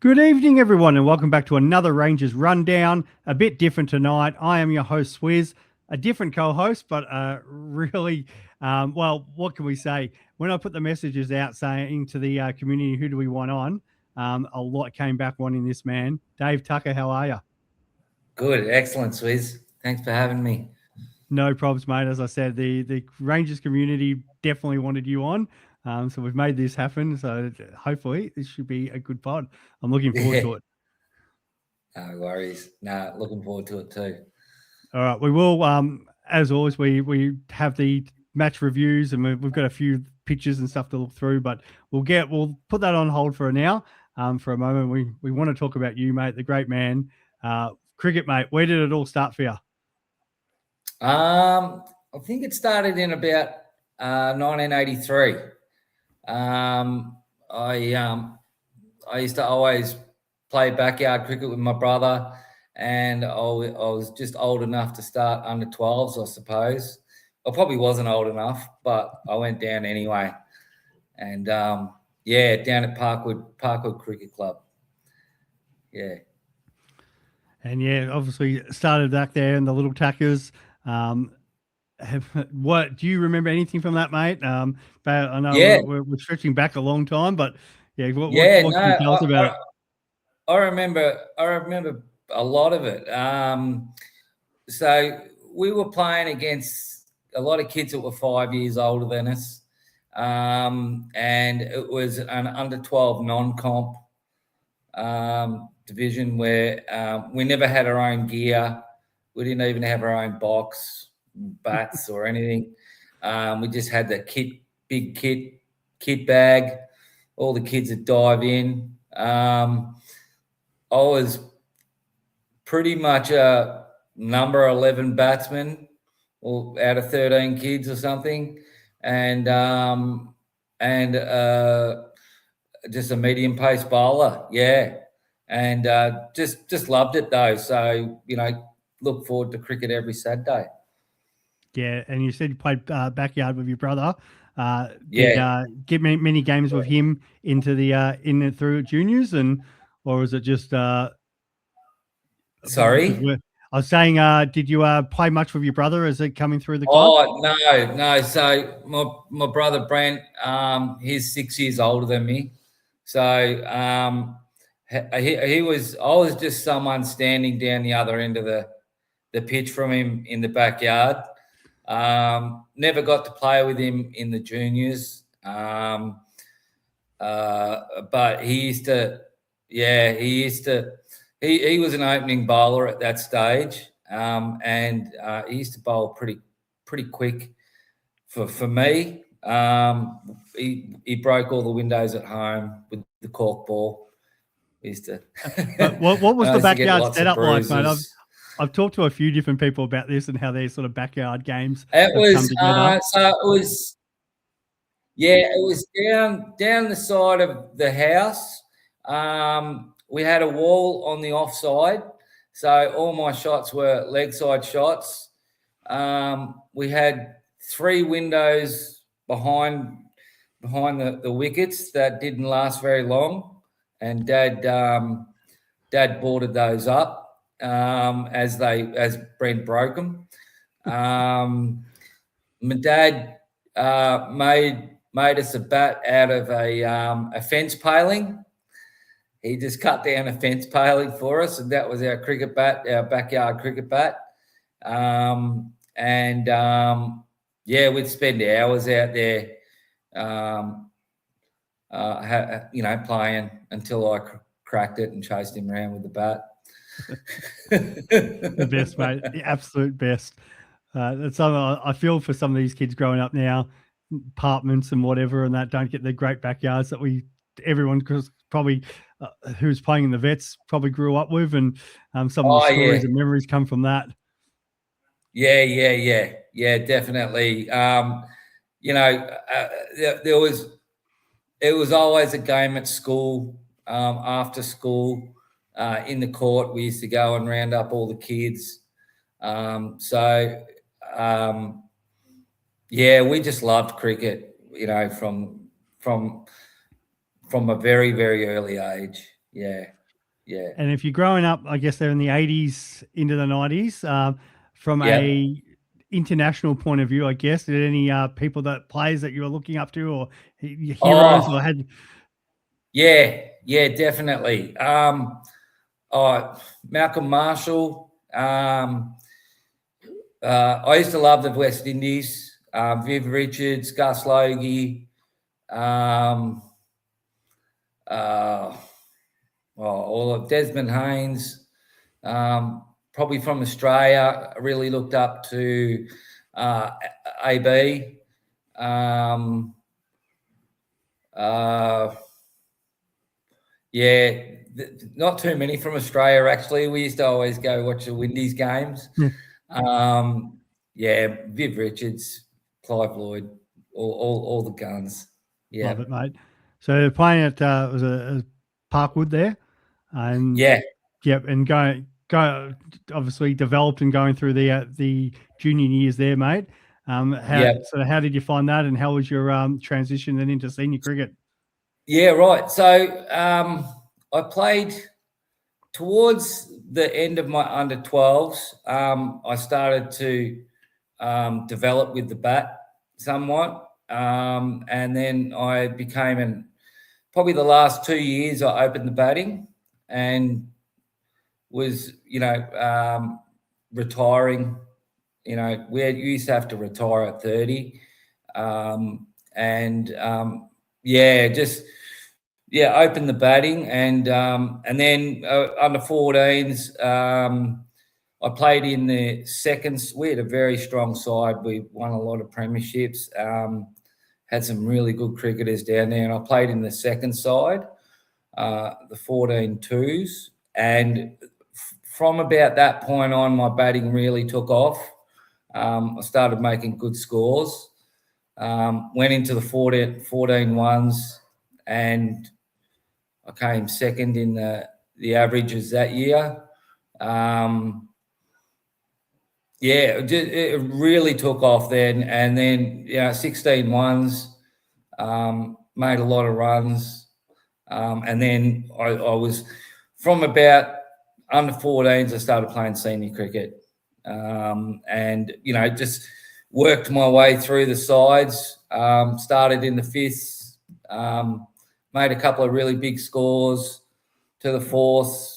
Good evening, everyone, and welcome back to another Rangers Rundown. A bit different tonight. I am your host, Swiz, a different co-host, but really, well, what can we say? When I put the messages out saying to the community, who do we want on, a lot came back wanting this man. Dave Tucker, how are you? Good, excellent, Swiz. Thanks for having me. No problems, mate. As I said, the Rangers community definitely wanted you on. So we've made this happen. So hopefully this should be a good pod. I'm looking forward Yeah, to it. no worries. No, looking forward to it too. All right, we will. As always, we have the match reviews, and we've got a few pictures and stuff to look through. But we'll put that on hold for now. For a moment, we want to talk about you, mate, the great man, cricket, mate. Where did it all start for you? I think it started in about 1983. I used to always play backyard cricket with my brother, and I was just old enough to start under 12s, I suppose. I probably wasn't old enough, but I went down anyway. And yeah, down at Parkwood Cricket Club. Yeah. And yeah, obviously started back there in the little tackers. Um, what do you remember anything from that, mate? But I know Yeah, we're stretching back a long time, but yeah, yeah, what no, can you tell us about it? I remember a lot of it. So we were playing against a lot of kids that were 5 years older than us, and it was an under 12 non-comp division where we never had our own gear. We didn't even have our own box, bats, or anything. We just had the big kit bag. All the kids would dive in. I was pretty much a number 11 batsman, or out of 13 kids or something, and just a medium pace bowler. Yeah, and just loved it though. So look forward to cricket every Saturday. Yeah, and you said you played backyard with your brother. Did Yeah. get many games with him into the in and through juniors, and or was it just because Sorry. I was saying, did you play much with your brother as it coming through the club? Oh no. So my brother Brent, he's 6 years older than me. So he was. I was just someone standing down the other end of the pitch from him in the backyard. Never got to play with him in the juniors. But he used to. Yeah, he used to. He was an opening bowler at that stage, and he used to bowl pretty quick for me. He broke all the windows at home with the cork ball. He used to. But what was I the used to get backyard lots of setup like, mate? bruises. I've talked to a few different people about this and how their sort of backyard games It have come was together. so it was. Yeah, it was down the side of the house. We had a wall on the offside, so all my shots were leg side shots. We had three windows behind the wickets that didn't last very long, and Dad boarded those up as Brent broke them. My dad made us a bat out of a fence paling. He just cut down a fence paling for us, and that was our cricket bat, our backyard cricket bat. Yeah, we'd spend hours out there, playing until I cracked it and chased him around with the bat. The best, mate. The absolute best. That's something I feel for some of these kids growing up now, apartments and whatever, and that don't get the great backyards that everyone probably who's playing in the vets probably grew up with, and some of the stories and memories come from that. Yeah, definitely. It was always a game at school, after school, in the court. We used to go and round up all the kids. Yeah, we just loved cricket, from a very, very early age. Yeah. And if you're growing up, I guess they're in the 80s into the 90s, from Yep. a international point of view, I guess, did any players that you were looking up to, or your heroes, or had? Yeah, definitely. Malcolm Marshall. I used to love the West Indies. Viv Richards, Gus Logie. All of Desmond Haynes. Probably from Australia, I really looked up to AB. Not too many from Australia, actually. We used to always go watch the Windies games. Viv Richards, Clive Lloyd, all the guns. Yeah. Love it, mate. So playing at was a Parkwood there, and and go obviously developed and going through the junior years there, mate. How did you find that, and how was your transition then into senior cricket? Yeah, right. So I played towards the end of my under 12s. I started to develop with the bat somewhat, and then I became probably the last 2 years I opened the batting and was retiring. We used to have to retire at 30, opened the batting, and then under 14s. I played in the seconds. We had a very strong side. We won a lot of premierships. Had some really good cricketers down there, and I played in the second side, the 14-2s, and from about that point on, my batting really took off. I started making good scores. Went into the 14-1s, and I came second in the averages that year. It really took off then. And then 16-1s, made a lot of runs. And then I was from about under 14s, I started playing senior cricket. And just worked my way through the sides. Started in the fifths, made a couple of really big scores to the fourths.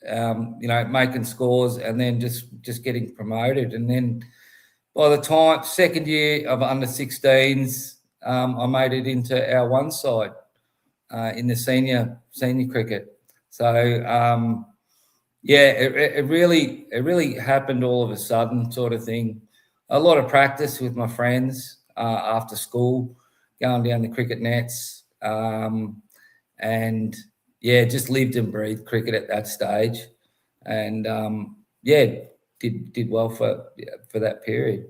Making scores, and then just getting promoted. And then by the time second year of under 16s, I made it into our one side in the senior cricket. So it really happened all of a sudden, sort of thing. A lot of practice with my friends after school, going down the cricket nets, and just lived and breathed cricket at that stage, and did well for that period.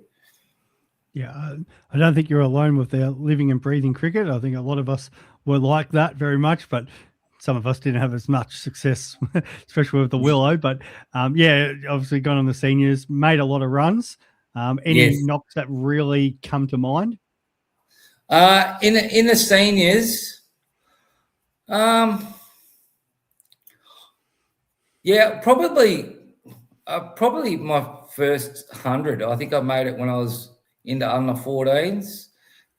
Yeah, I don't think you're alone with the living and breathing cricket. I think a lot of us were like that very much, but some of us didn't have as much success, especially with the Willow. But obviously gone on the seniors, made a lot of runs. Any knocks that really come to mind? In the seniors, probably my first 100. I think I made it when I was into under 14s.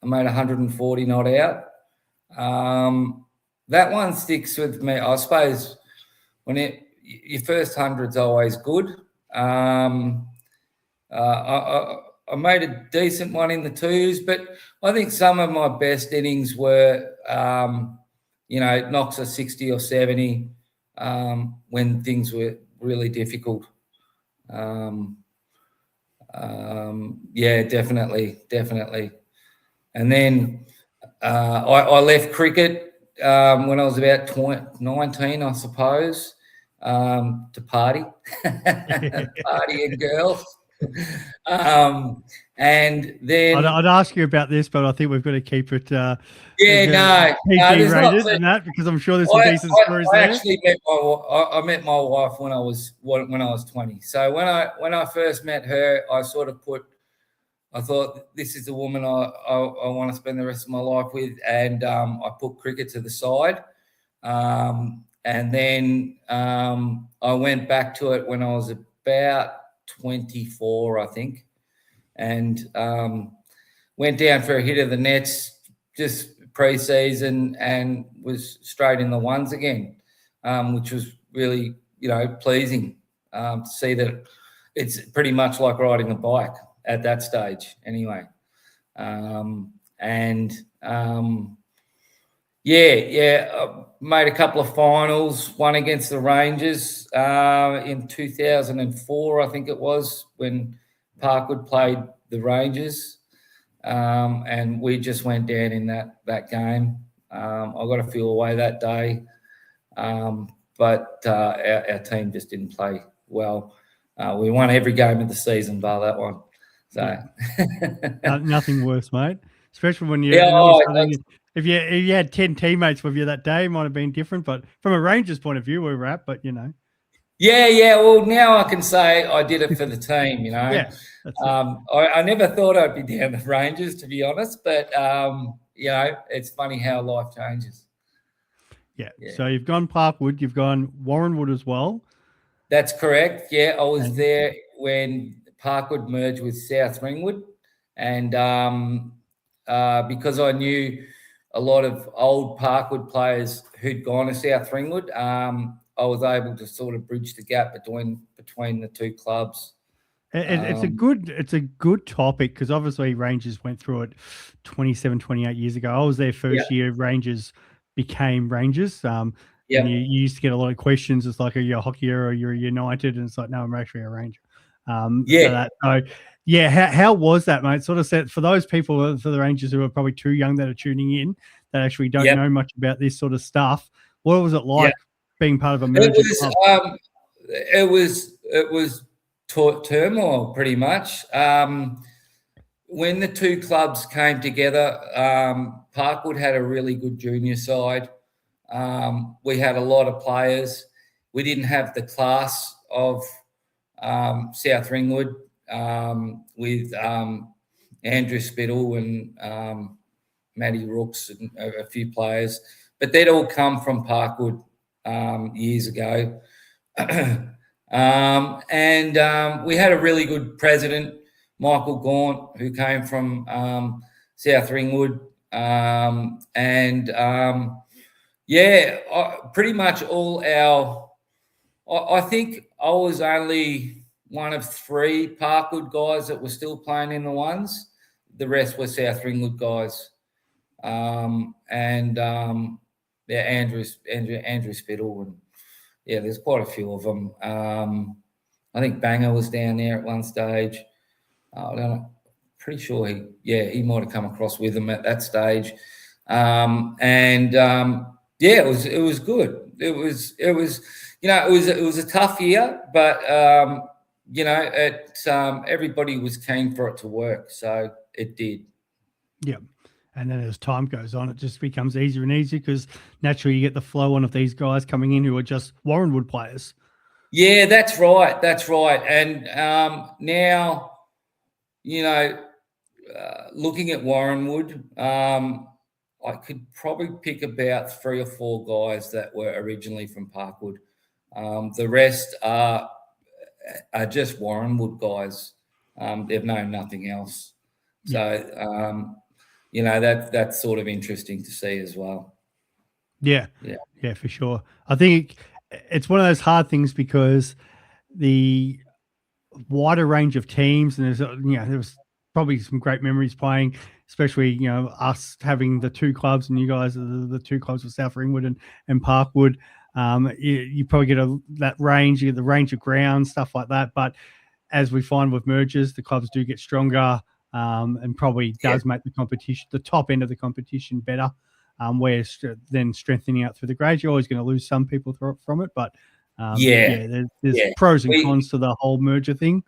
I made 140 not out. That one sticks with me. I suppose your first 100's always good. I made a decent one in the twos, but I think some of my best innings were, knocks of 60 or 70 when things were really difficult. Definitely. And then I left cricket when I was about 19, I suppose, to party and girls. And then I'd ask you about this, but I think we've got to keep it PG rated and that, because I'm sure there's some decent stories there. Actually met my wife when I was 20. So when I first met her, I thought this is the woman I want to spend the rest of my life with, and I put cricket to the side. and then I went back to it when I was about 24, I think, and went down for a hit of the nets just pre-season and was straight in the ones again, which was really, pleasing to see that it's pretty much like riding a bike at that stage anyway. Made a couple of finals, one against the Rangers in 2004, I think it was, when Parkwood played the Rangers. And we just went down in that game. I got a few away that day, but our team just didn't play well. We won every game of the season bar that one. So nothing worse, mate. Especially when if you had 10 teammates with you that day, it might have been different. But from a Rangers point of view, we were at. But Yeah. Well, now I can say I did it for the team. Yeah. I never thought I'd be down the Rangers, to be honest. But it's funny how life changes. Yeah. So you've gone Parkwood, you've gone Warrenwood as well. That's correct. Yeah, I was there when Parkwood merged with South Ringwood, and because I knew a lot of old Parkwood players who'd gone to South Ringwood, I was able to sort of bridge the gap between the two clubs. It's a good topic because obviously Rangers went through it 27, 28 years ago. I was there first year Rangers became Rangers. And you used to get a lot of questions. It's like, are you a hockey or you're a United? And it's like, no, I'm actually a Ranger. How was that, mate? Sort of set for those people, for the Rangers who are probably too young that are tuning in, that actually don't know much about this sort of stuff. What was it like being part of a merger? It was turmoil pretty much. When the two clubs came together, Parkwood had a really good junior side. We had a lot of players. We didn't have the class of South Ringwood with Andrew Spittle and Matty Rooks and a few players, but they'd all come from Parkwood years ago. We had a really good president, Michael Gaunt, who came from South Ringwood. Pretty much I think I was only one of 3 Parkwood guys that were still playing in the ones. The rest were South Ringwood guys. Andrew Spittle, and there's quite a few of them. I think Banger was down there at one stage. I don't know. Pretty sure he might have come across with them at that stage. It was good. It was a tough year, but everybody was keen for it to work, so it did. Yeah. And then as time goes on, it just becomes easier and easier because naturally you get the flow on of these guys coming in who are just Warrenwood players. Yeah, that's right. And now, looking at Warrenwood, I could probably pick about 3 or 4 guys that were originally from Parkwood. The rest are just Warrenwood guys. They've known nothing else. So, that's sort of interesting to see as well. Yeah, for sure. I think it's one of those hard things because the wider range of teams, and there was probably some great memories playing, especially us having the 2 clubs and you guys are the 2 clubs with South Ringwood and Parkwood. You probably get that range, you get the range of ground, stuff like that. But as we find with mergers, the clubs do get stronger. And probably does make the competition, the top end of the competition, better. Where then strengthening out through the grades, you're always going to lose some people from it, but there's pros and cons to the whole merger thing.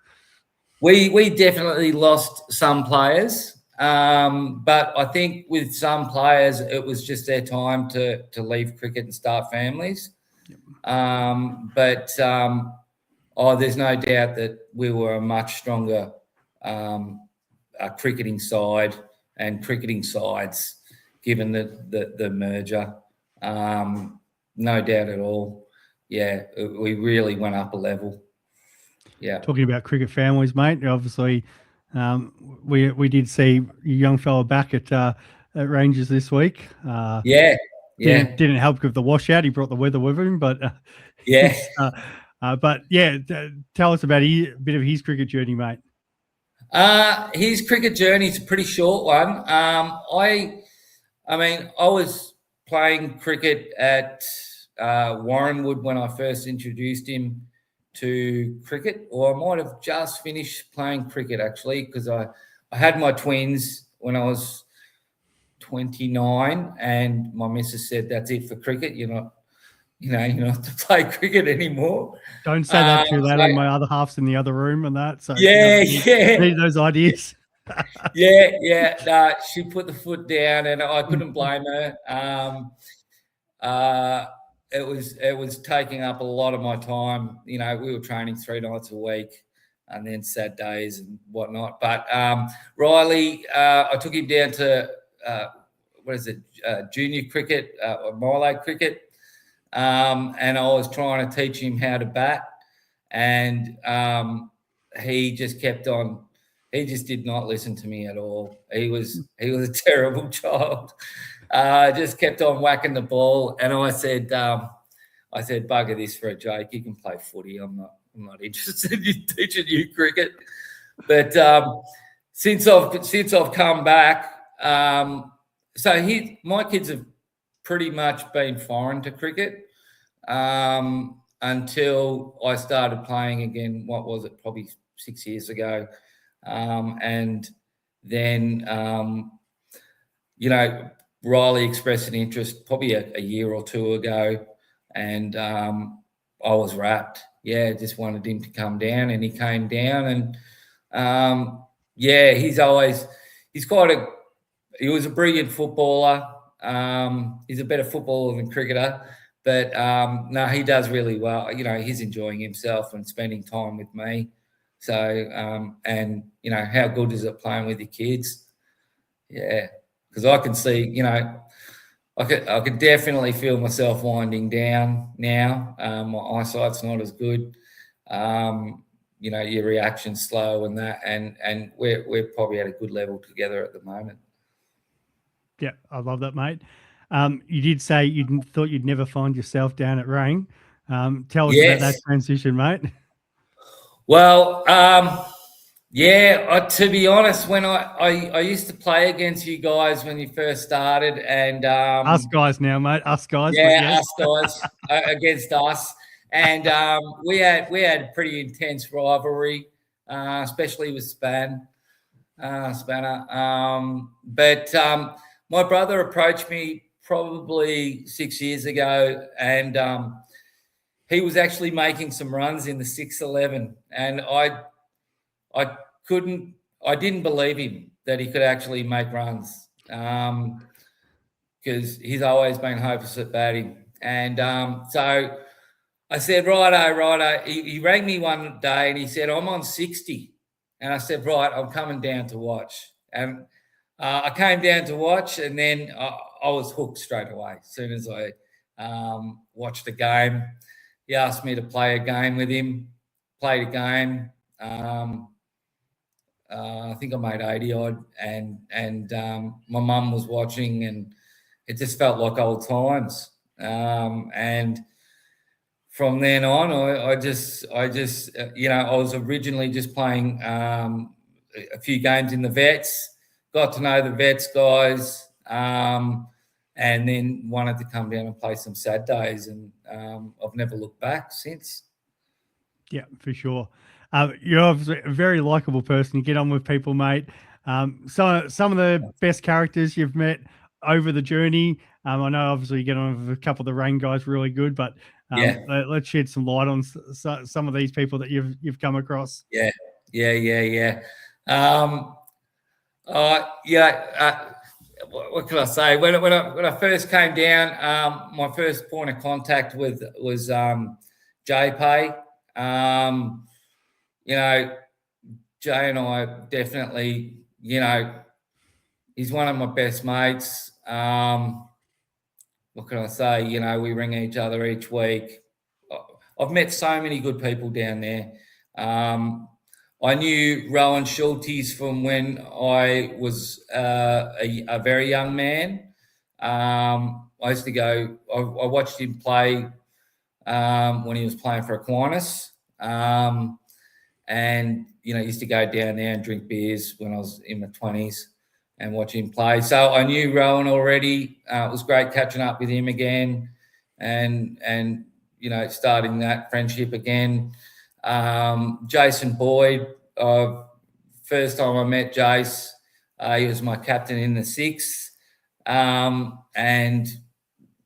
We definitely lost some players, but I think with some players it was just their time to leave cricket and start families. There's no doubt that we were a much stronger cricketing side and cricketing sides given the merger. no doubt at all. Yeah, we really went up a level. Yeah. Talking about cricket families, mate. Obviously, we did see a young fella back at Rangers this week. Yeah. Didn't help with the washout. He brought the weather with him, but Yeah. but yeah, tell us about a bit of his cricket journey, mate. His cricket journey is a pretty short one. I mean, I was playing cricket at Warrenwood when I first introduced him to cricket, or I might have just finished playing cricket actually, because I had my twins when I was 29, and my missus said, "That's it for cricket. You're not to play cricket anymore." Don't say that too loud. So, My other half's in the other room and that. So yeah, need those ideas. yeah. No, she put the foot down, and I couldn't blame her. It was taking up a lot of my time. We were training 3 nights a week, and then sad days and whatnot. But Riley, I took him down to junior cricket, or Milo cricket, and I was trying to teach him how to bat, and he just kept on. He just did not listen to me at all. He was a terrible child. Just kept on whacking the ball, and I said, "Bugger this for a joke. You can play footy. I'm not interested in teaching you cricket." But since I've come back, my kids have pretty much been foreign to cricket until I started playing again. What was it? Probably 6 years ago, and then Riley expressed an interest probably a year or two ago, and I was wrapped. Yeah, just wanted him to come down, and he came down, and he was a brilliant footballer. He's a better footballer than cricketer, but no, he does really well. He's enjoying himself and spending time with me. So, and how good is it playing with your kids? Yeah. Because I can see, I could definitely feel myself winding down now. My eyesight's not as good. Your reaction's slow and that, and we're probably at a good level together at the moment. Yeah, I love that, mate. You did say you thought you'd never find yourself down at Rain. Tell us about that transition, mate. Well, to be honest, when I used to play against you guys when you first started, and us guys now, mate. Us guys. Yeah, us guys against us, and we had a pretty intense rivalry, especially with Spanner. But my brother approached me probably 6 years ago, and he was actually making some runs in the 611, and I didn't believe him that he could actually make runs, because he's always been hopeless at batting. And so I said, righto. He rang me one day and he said, "I'm on 60." And I said, "Right, I'm coming down to watch." And I came down to watch, and then I was hooked straight away. As soon as I watched the game, he asked me to play a game with him. Played a game. I think I made 80 odd, and my mum was watching, and it just felt like old times. And from then on, I was originally just playing a few games in the vets, got to know the vets guys, and then wanted to come down and play some sad days, and I've never looked back since. Yeah, for sure. You're obviously a very likable person. You get on with people, mate. Some of the best characters you've met over the journey. I know obviously you get on with a couple of the Rain guys really good, but let's shed some light on some of these people that you've come across. Yeah. What can I say? When I first came down, my first point of contact was JP. Jay and I definitely, he's one of my best mates. what can I say? You know, we ring each other each week. I've met so many good people down there. I knew Rowan Schultes from when I was a very young man. I used to go. I watched him play when he was playing for Aquinas, and used to go down there and drink beers when I was in my 20s and watch him play. So I knew Rowan already. It was great catching up with him again, and starting that friendship again. Jason Boyd, first time I met Jace, he was my captain in the sixth, and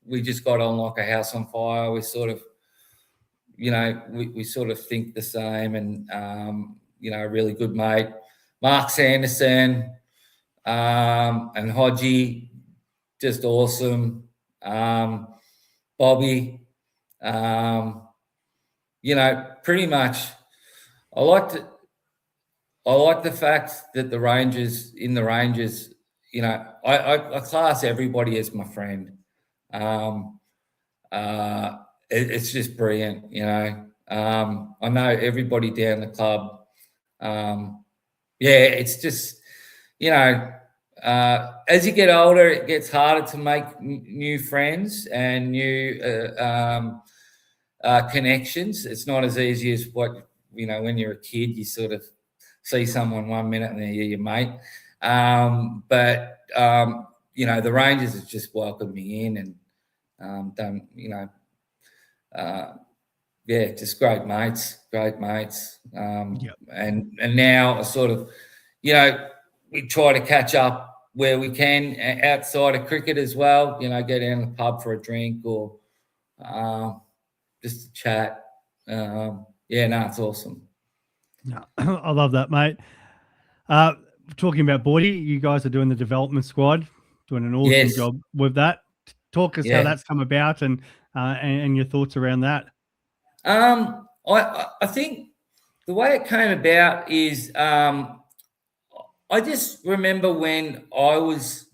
we just got on like a house on fire. We sort of, we sort of think the same, and a really good mate. Mark Sanderson and Hodgie, just awesome. Bobby, pretty much. I like the fact that the Rangers, I class everybody as my friend. It's just brilliant, I know everybody down the club. It's just, as you get older, it gets harder to make new friends and new connections. It's not as easy as when you're a kid, you sort of see someone 1 minute and then you're your mate. But the Rangers have just welcomed me in and done, just great mates. And now I sort of, we try to catch up where we can outside of cricket as well, go down to the pub for a drink or just to chat. It's awesome. No, I love that, mate. Talking about Boydie, you guys are doing the development squad, doing an awesome job with that. Talk us how that's come about and your thoughts around that. I think the way it came about is I just remember when I was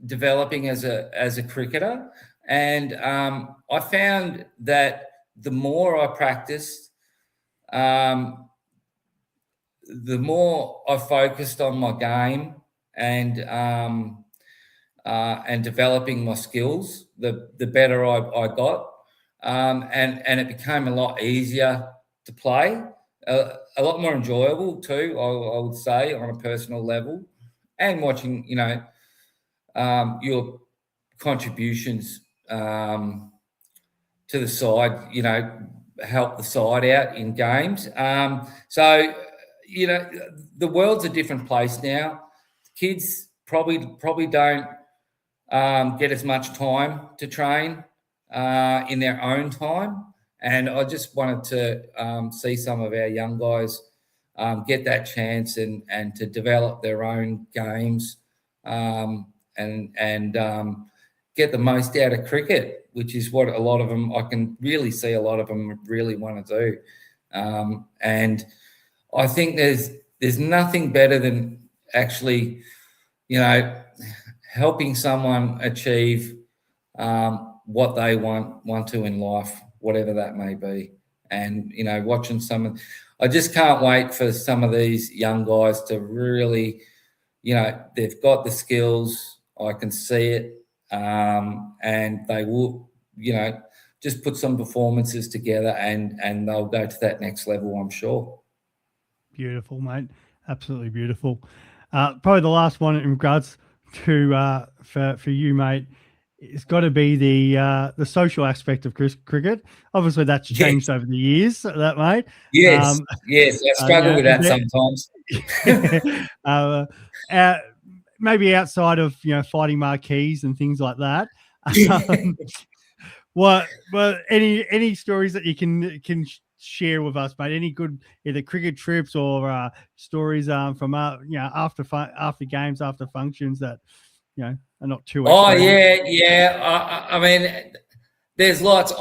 developing as a cricketer, and I found that the more I practiced, the more I focused on my game and developing my skills, the better I got, and it became a lot easier to play, a lot more enjoyable too. I would say on a personal level, and watching your contributions to the side, help the side out in games. So the world's a different place now. Kids probably don't get as much time to train in their own time, and I just wanted to see some of our young guys get that chance and to develop their own games and get the most out of cricket, which is what a lot of them, I can really see a lot of them really want to do. And I think there's nothing better than actually, helping someone achieve what they want to in life, whatever that may be. And, watching I just can't wait for some of these young guys to really, they've got the skills. I can see it. And they will, just put some performances together and they'll go to that next level, I'm sure. Beautiful, mate. Absolutely beautiful. Probably the last one in regards to for you, mate, it's got to be the social aspect of cricket. Obviously, that's changed over the years, that mate. Yes, I struggle with that sometimes. Maybe outside of fighting marquees and things like that. Any stories that you can share with us, mate? Any good either cricket trips or stories from after games, after functions that are not too extreme? I mean, there's lots.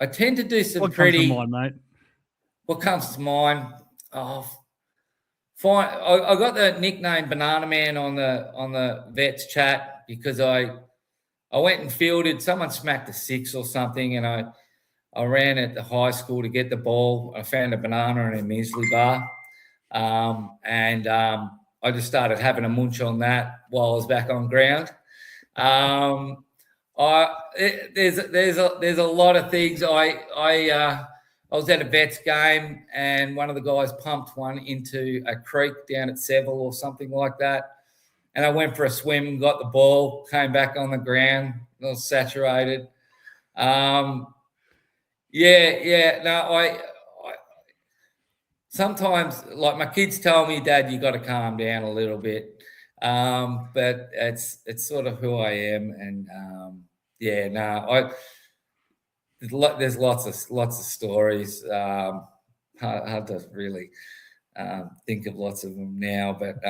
I tend to do some what pretty. Comes to mind, mate? What comes to mind? Fine. I got the nickname Banana Man on the Vets chat because I I went and fielded. Someone smacked a 6 or something, and I ran at the high school to get the ball. I found a banana and a muesli bar, and I just started having a munch on that while I was back on ground. There's a lot of things. I was at a vets game, and one of the guys pumped one into a creek down at Seville or something like that. And I went for a swim, got the ball, came back on the ground, I was saturated. No, I sometimes, like, my kids tell me, Dad, you got to calm down a little bit. But it's sort of who I am, and there's lots of stories. Hard to really think of lots of them now, but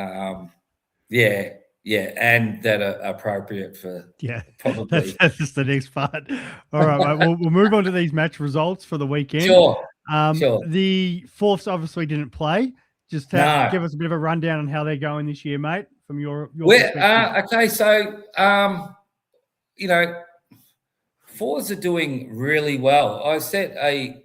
and that are appropriate for probably. That's just the next part. All right, mate. We'll move on to these match results for the weekend. Sure. The Fourths obviously didn't play. Just to give us a bit of a rundown on how they're going this year, mate, from your perspective. Okay, so Fours are doing really well. I set a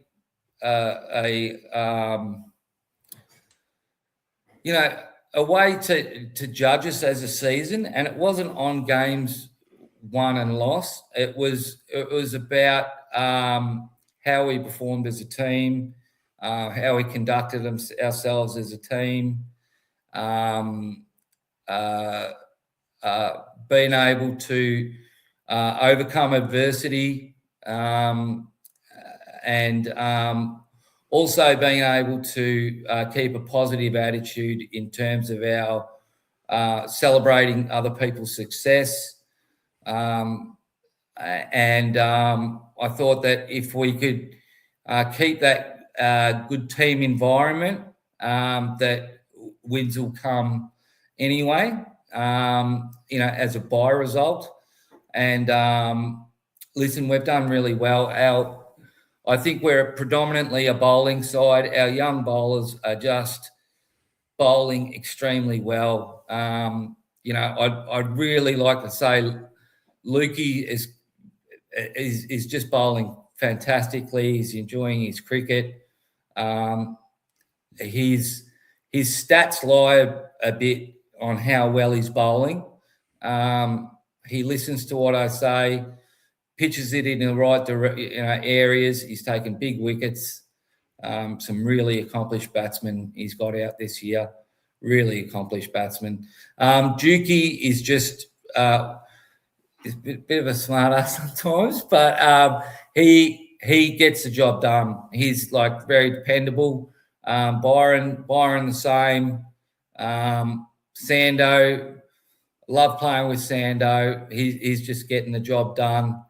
way to judge us as a season, and it wasn't on games won and lost. It was about how we performed as a team, how we conducted ourselves as a team, being able to overcome adversity, and also being able to keep a positive attitude in terms of our celebrating other people's success. And I thought that if we could keep that good team environment, that wins will come anyway, as a by-result. And listen, we've done really well. I think we're predominantly a bowling side. Our young bowlers are just bowling extremely well. I'd really like to say Lukey is just bowling fantastically. He's enjoying his cricket. His stats lie a bit on how well he's bowling. He listens to what I say, pitches it in the right areas. He's taken big wickets. Some really accomplished batsmen he's got out this year. Really accomplished batsman. Dukey is just is a bit of a smart ass sometimes, but he gets the job done. He's like very dependable. Byron the same. Sando, love playing with Sando. He's just getting the job done.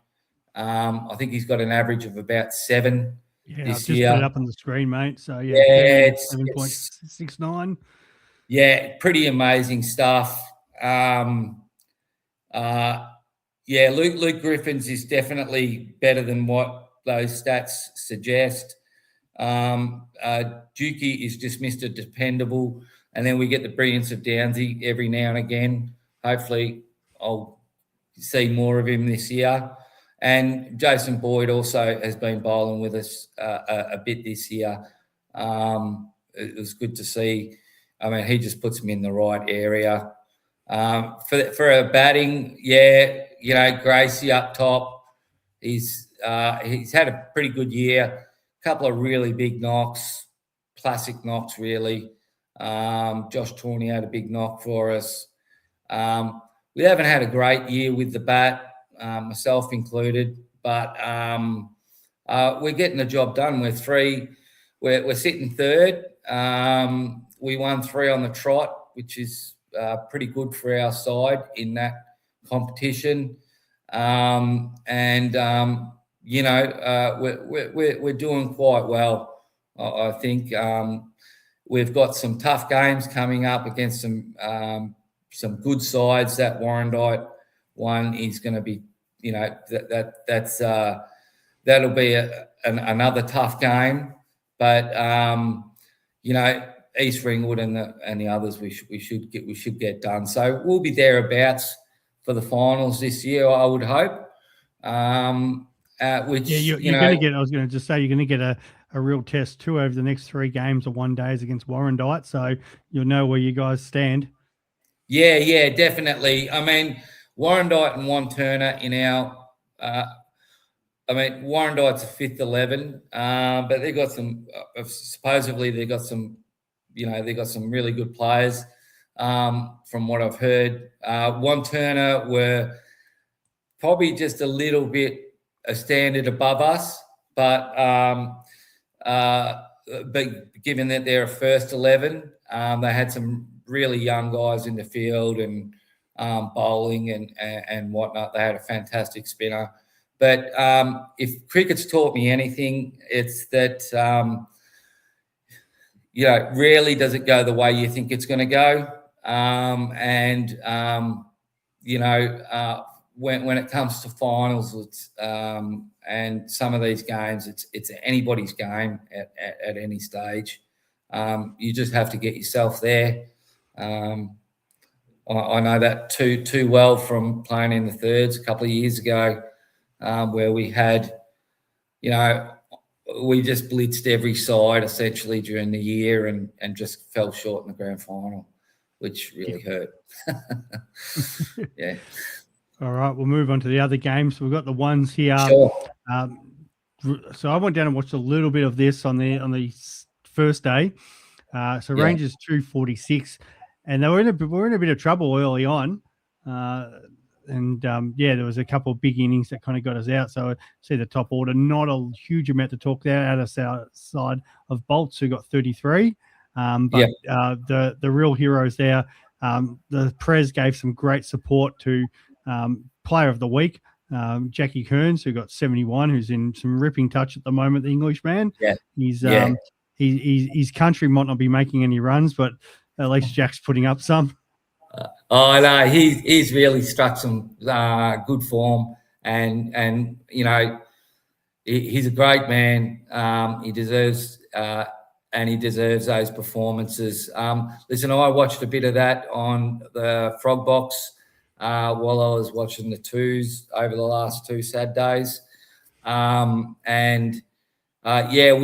I think he's got an average of about 7 this year. Put it up on the screen, mate. So it's 7.69. Yeah, pretty amazing stuff. Luke Griffins is definitely better than what those stats suggest. Dukey is just Mr. Dependable. And then we get the brilliance of Downsy every now and again. Hopefully I'll see more of him this year. And Jason Boyd also has been bowling with us a bit this year. It was good to see. I mean, he just puts him in the right area. For a batting, Gracie up top. He's had a pretty good year. A couple of really big knocks, classic knocks, really. Josh Tawney had a big knock for us. We haven't had a great year with the bat, myself included, but we're getting the job done. We're sitting third. We won 3 on the trot, which is pretty good for our side in that competition. We're doing quite well. I think we've got some tough games coming up against some good sides. That Warrandyte one is going to be, that'll be another tough game. But East Ringwood and the others we should get done. So we'll be thereabouts for the finals this year, I would hope. Which you're going to get. I was going to just say you're going to get a real test too over the next 3 games or 1 days against Warrandyte, so you'll know where you guys stand. Yeah, definitely. I mean, Warrandyte and One Turner in our. Warrandyte's a 5th 11, but they got some. Supposedly, they got some. They got some really good players. From what I've heard, One Turner were probably just a little bit a standard above us, but given that they're a first 11, they had some really young guys in the field and bowling and whatnot. They had a fantastic spinner. But if cricket's taught me anything, it's that rarely does it go the way you think it's going to go. When it comes to finals, it's and some of these games, it's anybody's game at any stage. You just have to get yourself there. I know that too well from playing in the thirds a couple of years ago, where we had, we just blitzed every side essentially during the year and just fell short in the grand final, which really hurt. Yeah. All right, we'll move on to the other games. We've got the ones here. Sure. So I went down and watched a little bit of this on the first day. Rangers 246, and they were in a bit of trouble early on. There was a couple of big innings that kind of got us out. So I see the top order, not a huge amount to talk there out of side of Bolts, who got 33. The real heroes there, the Prez gave some great support to player of the week, Jackie Kearns, who got 71, who's in some ripping touch at the moment, the Englishman. Yeah. His country might not be making any runs, but at least Jack's putting up some. No, he's really struck some good form, and he's a great man. He deserves those performances. Listen, I watched a bit of that on the Frog Box while I was watching the twos over the last 2 Saturdays. We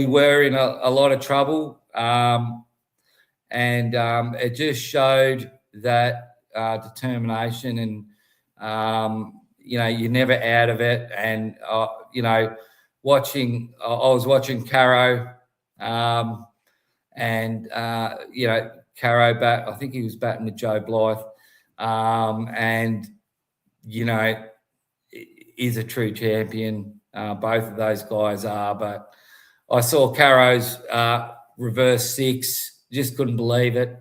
were in a lot of trouble. It just showed that determination and, you're never out of it. And, I was watching Caro Caro bat, I think he was batting with Joe Blythe. Is a true champion. Both of those guys are, but I saw Caro's reverse 6, just couldn't believe it.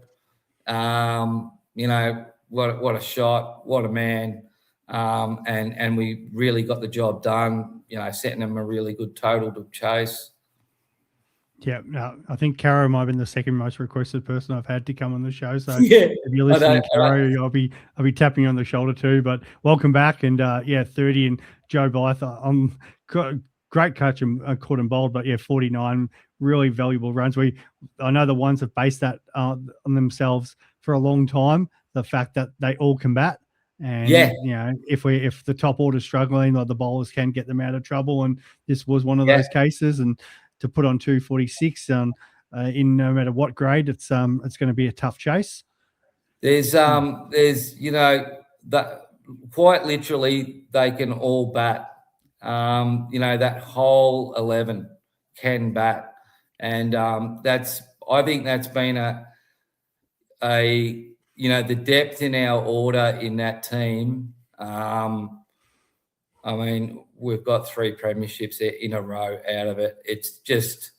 What a shot, what a man. And we really got the job done, setting them a really good total to chase. Yeah, no, I think Caro might have been the second most requested person I've had to come on the show. So if you're listening, Caro, I'll be tapping you on the shoulder too. But welcome back, and 30 and Joe Blythe. Great catch and caught and bowled, but 49 really valuable runs. I know the ones have based that on themselves for a long time. The fact that they all combat, and if the top order's struggling, the bowlers can get them out of trouble, and this was one of those cases. And to put on 246 in no matter what grade, it's going to be a tough chase. There's that quite literally they can all bat. That whole 11 can bat, and I think that's been the depth in our order in that team. We've got 3 premierships in a row out of it. It's just,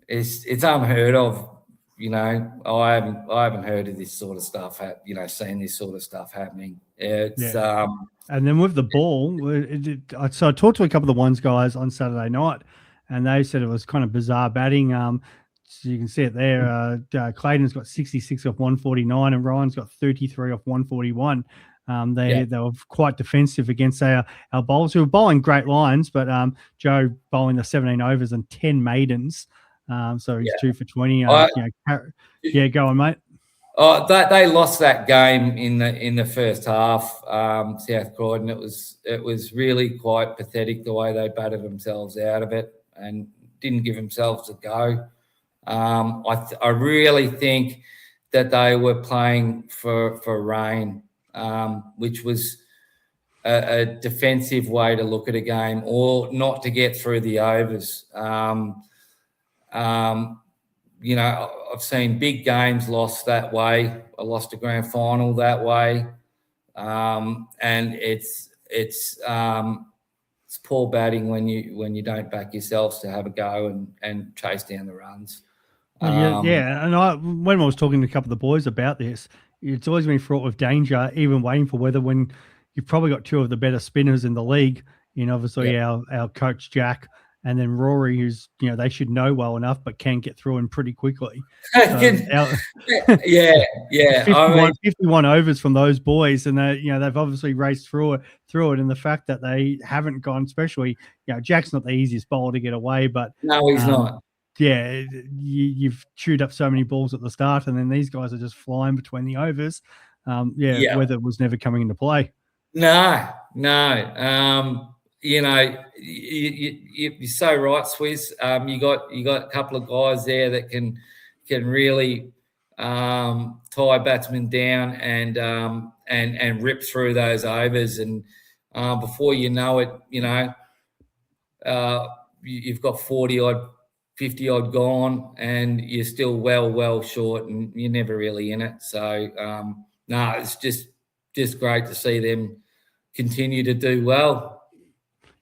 it's unheard of. I haven't heard of this sort of stuff. Seen this sort of stuff happening. And then with the ball, so I talked to a couple of the ones guys on Saturday night, and they said it was kind of bizarre batting. So you can see it there. Clayton's got 66 off 149, and Ryan's got 33 off 141. They were quite defensive against our bowlers, who were bowling great lines, but Joe bowling the 17 overs and 10 maidens. So he's 2 for 20. Go on, mate. Oh, they lost that game in the first half. South Croydon. It was really quite pathetic the way they batted themselves out of it and didn't give themselves a go. I really think that they were playing for rain, which was a defensive way to look at a game, or not to get through the overs. You know, I've seen big games lost that way. I lost a grand final that way, and it's poor batting when you don't back yourselves to have a go and chase down the runs. Yeah. And when I was talking to a couple of the boys about this, it's always been fraught with danger, even waiting for weather when you've probably got two of the better spinners in the league. You know, obviously our coach Jack, and then Rory, who's, you know, they should know well enough, but can get through him pretty quickly. So yeah. 51 overs from those boys, and they, you know, they've obviously raced through it. And the fact that they haven't gone, especially, you know, Jack's not the easiest bowler to get away, but no, he's not. Yeah, you've chewed up so many balls at the start, and then these guys are just flying between the overs. Weather was never coming into play. No. You know, you're so right, Swiz. You got a couple of guys there that can really tie batsmen down and rip through those overs, and before you know it, you know, you've got 40 odd, 50 odd gone, and you're still well short, and you're never really in it. So no, it's just great to see them continue to do well.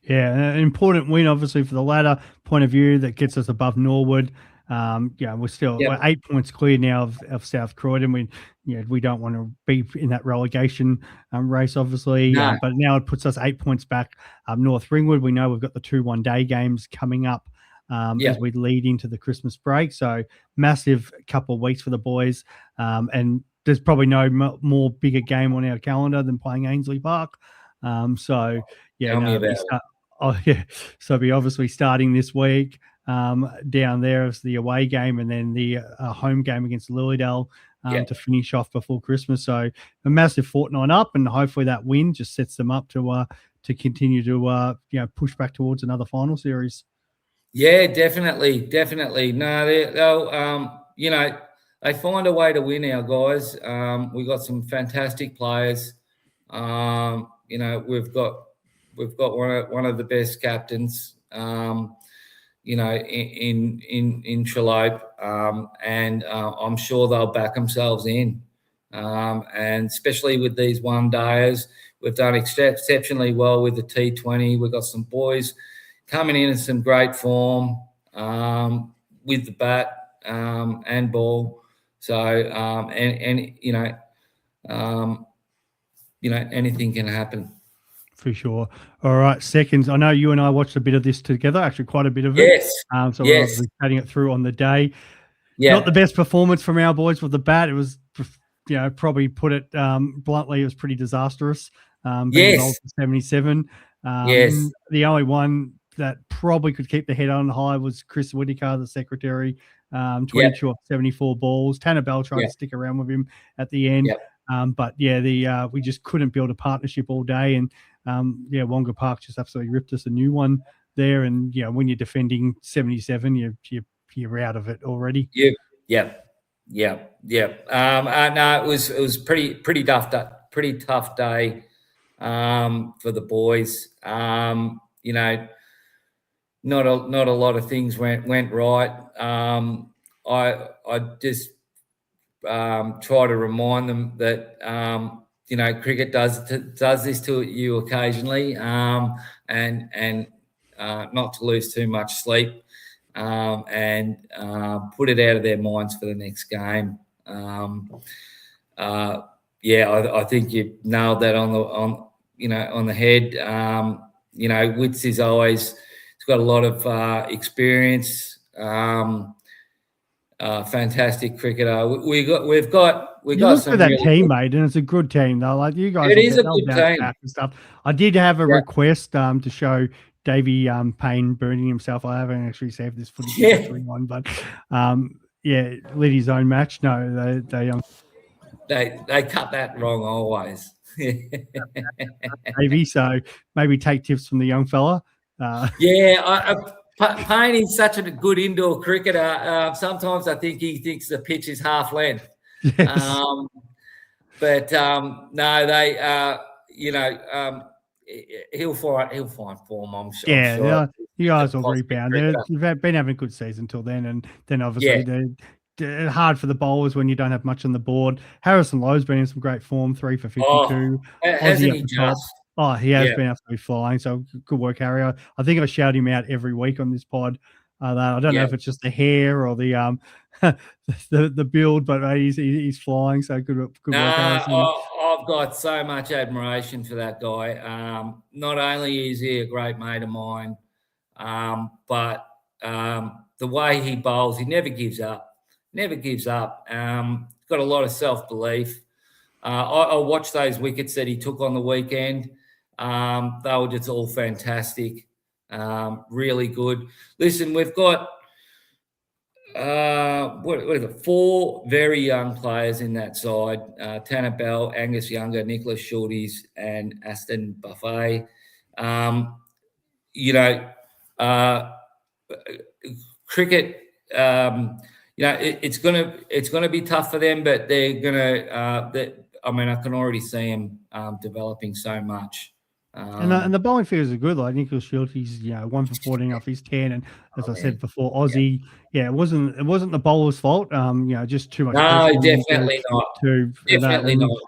Yeah, an important win, obviously, for the ladder point of view that gets us above Norwood. We're 8 points clear now of South Croydon. We don't want to be in that relegation race, obviously, No. but now it puts us 8 points back North Ringwood. We know we've got the 2 one-day games coming up as we lead into the Christmas break. So massive couple of weeks for the boys, and there's probably no more bigger game on our calendar than playing Ainsley Park. So be obviously starting this week down there as the away game, and then the home game against Lilydale to finish off before Christmas. So a massive fortnight up, and hopefully that win just sets them up to continue to push back towards another final series. Yeah, definitely. No, they'll you know, they find a way to win, our guys. We've got some fantastic players. You know, we've got one of the best captains, you know, in Trellope, and I'm sure they'll back themselves in. And especially with these one-dayers, we've done exceptionally well with the T20. We've got some boys coming in some great form with the bat and ball. So anything can happen. For sure. All right, seconds. I know you and I watched a bit of this together, actually quite a bit of it. Yes. So we're obviously cutting it through on the day. Yeah. Not the best performance from our boys with the bat. It was, you know, probably put it bluntly, it was pretty disastrous. Being bowled for 77. The only one that probably could keep the head on high was Chris Whitaker, the secretary. 22 off 74 balls. Tanner Bell tried to stick around with him at the end. But we just couldn't build a partnership all day, and Wonga Park just absolutely ripped us a new one there. And when you're defending 77, you're out of it already. No, it was pretty tough day for the boys. Not a lot of things went right. I just try to remind them that cricket does this to you occasionally, and not to lose too much sleep, and put it out of their minds for the next game. I think you nailed that on the head. Wits is always, he's got a lot of experience. Fantastic cricketer. We've got some that really team, mate, and it's a good team though. Like you guys, it is a good team and stuff. I did have a request to show Davey Payne burning himself. I haven't actually saved this footage one, but Liddy's own match. No, they they cut that wrong always. Maybe so. Maybe take tips from the young fella. Yeah, Payne is such a good indoor cricketer. Sometimes I think he thinks the pitch is half length. Yes. But no, they, he'll find form. I'm sure. You guys will rebound. They've been having a good season till then, and then obviously they're hard for the bowlers when you don't have much on the board. Harrison Lowe's been in some great form, 3 for 52. Hasn't he just? Oh, he has been absolutely flying. So good work, Harry. I think I shout him out every week on this pod. I don't know if it's just the hair or the the build, but he's flying. So good work, Harrison. I've got so much admiration for that guy. Not only is he a great mate of mine, but the way he bowls, he never gives up. Never gives up. Got a lot of self-belief. I watched those wickets that he took on the weekend. They were just all fantastic. Really good. Listen, we've got what is it? 4 very young players in that side: Tanner Bell, Angus Younger, Nicholas Shorties, and Aston Buffet. Cricket. It's gonna be tough for them, but they're gonna. I can already see them developing so much. And the bowling figures are good. Like Nicholas Shields, he's 1 for 14 off his 10, and as I said before, Aussie. Yeah, it wasn't the bowler's fault. Just too much. No, definitely not. Definitely not.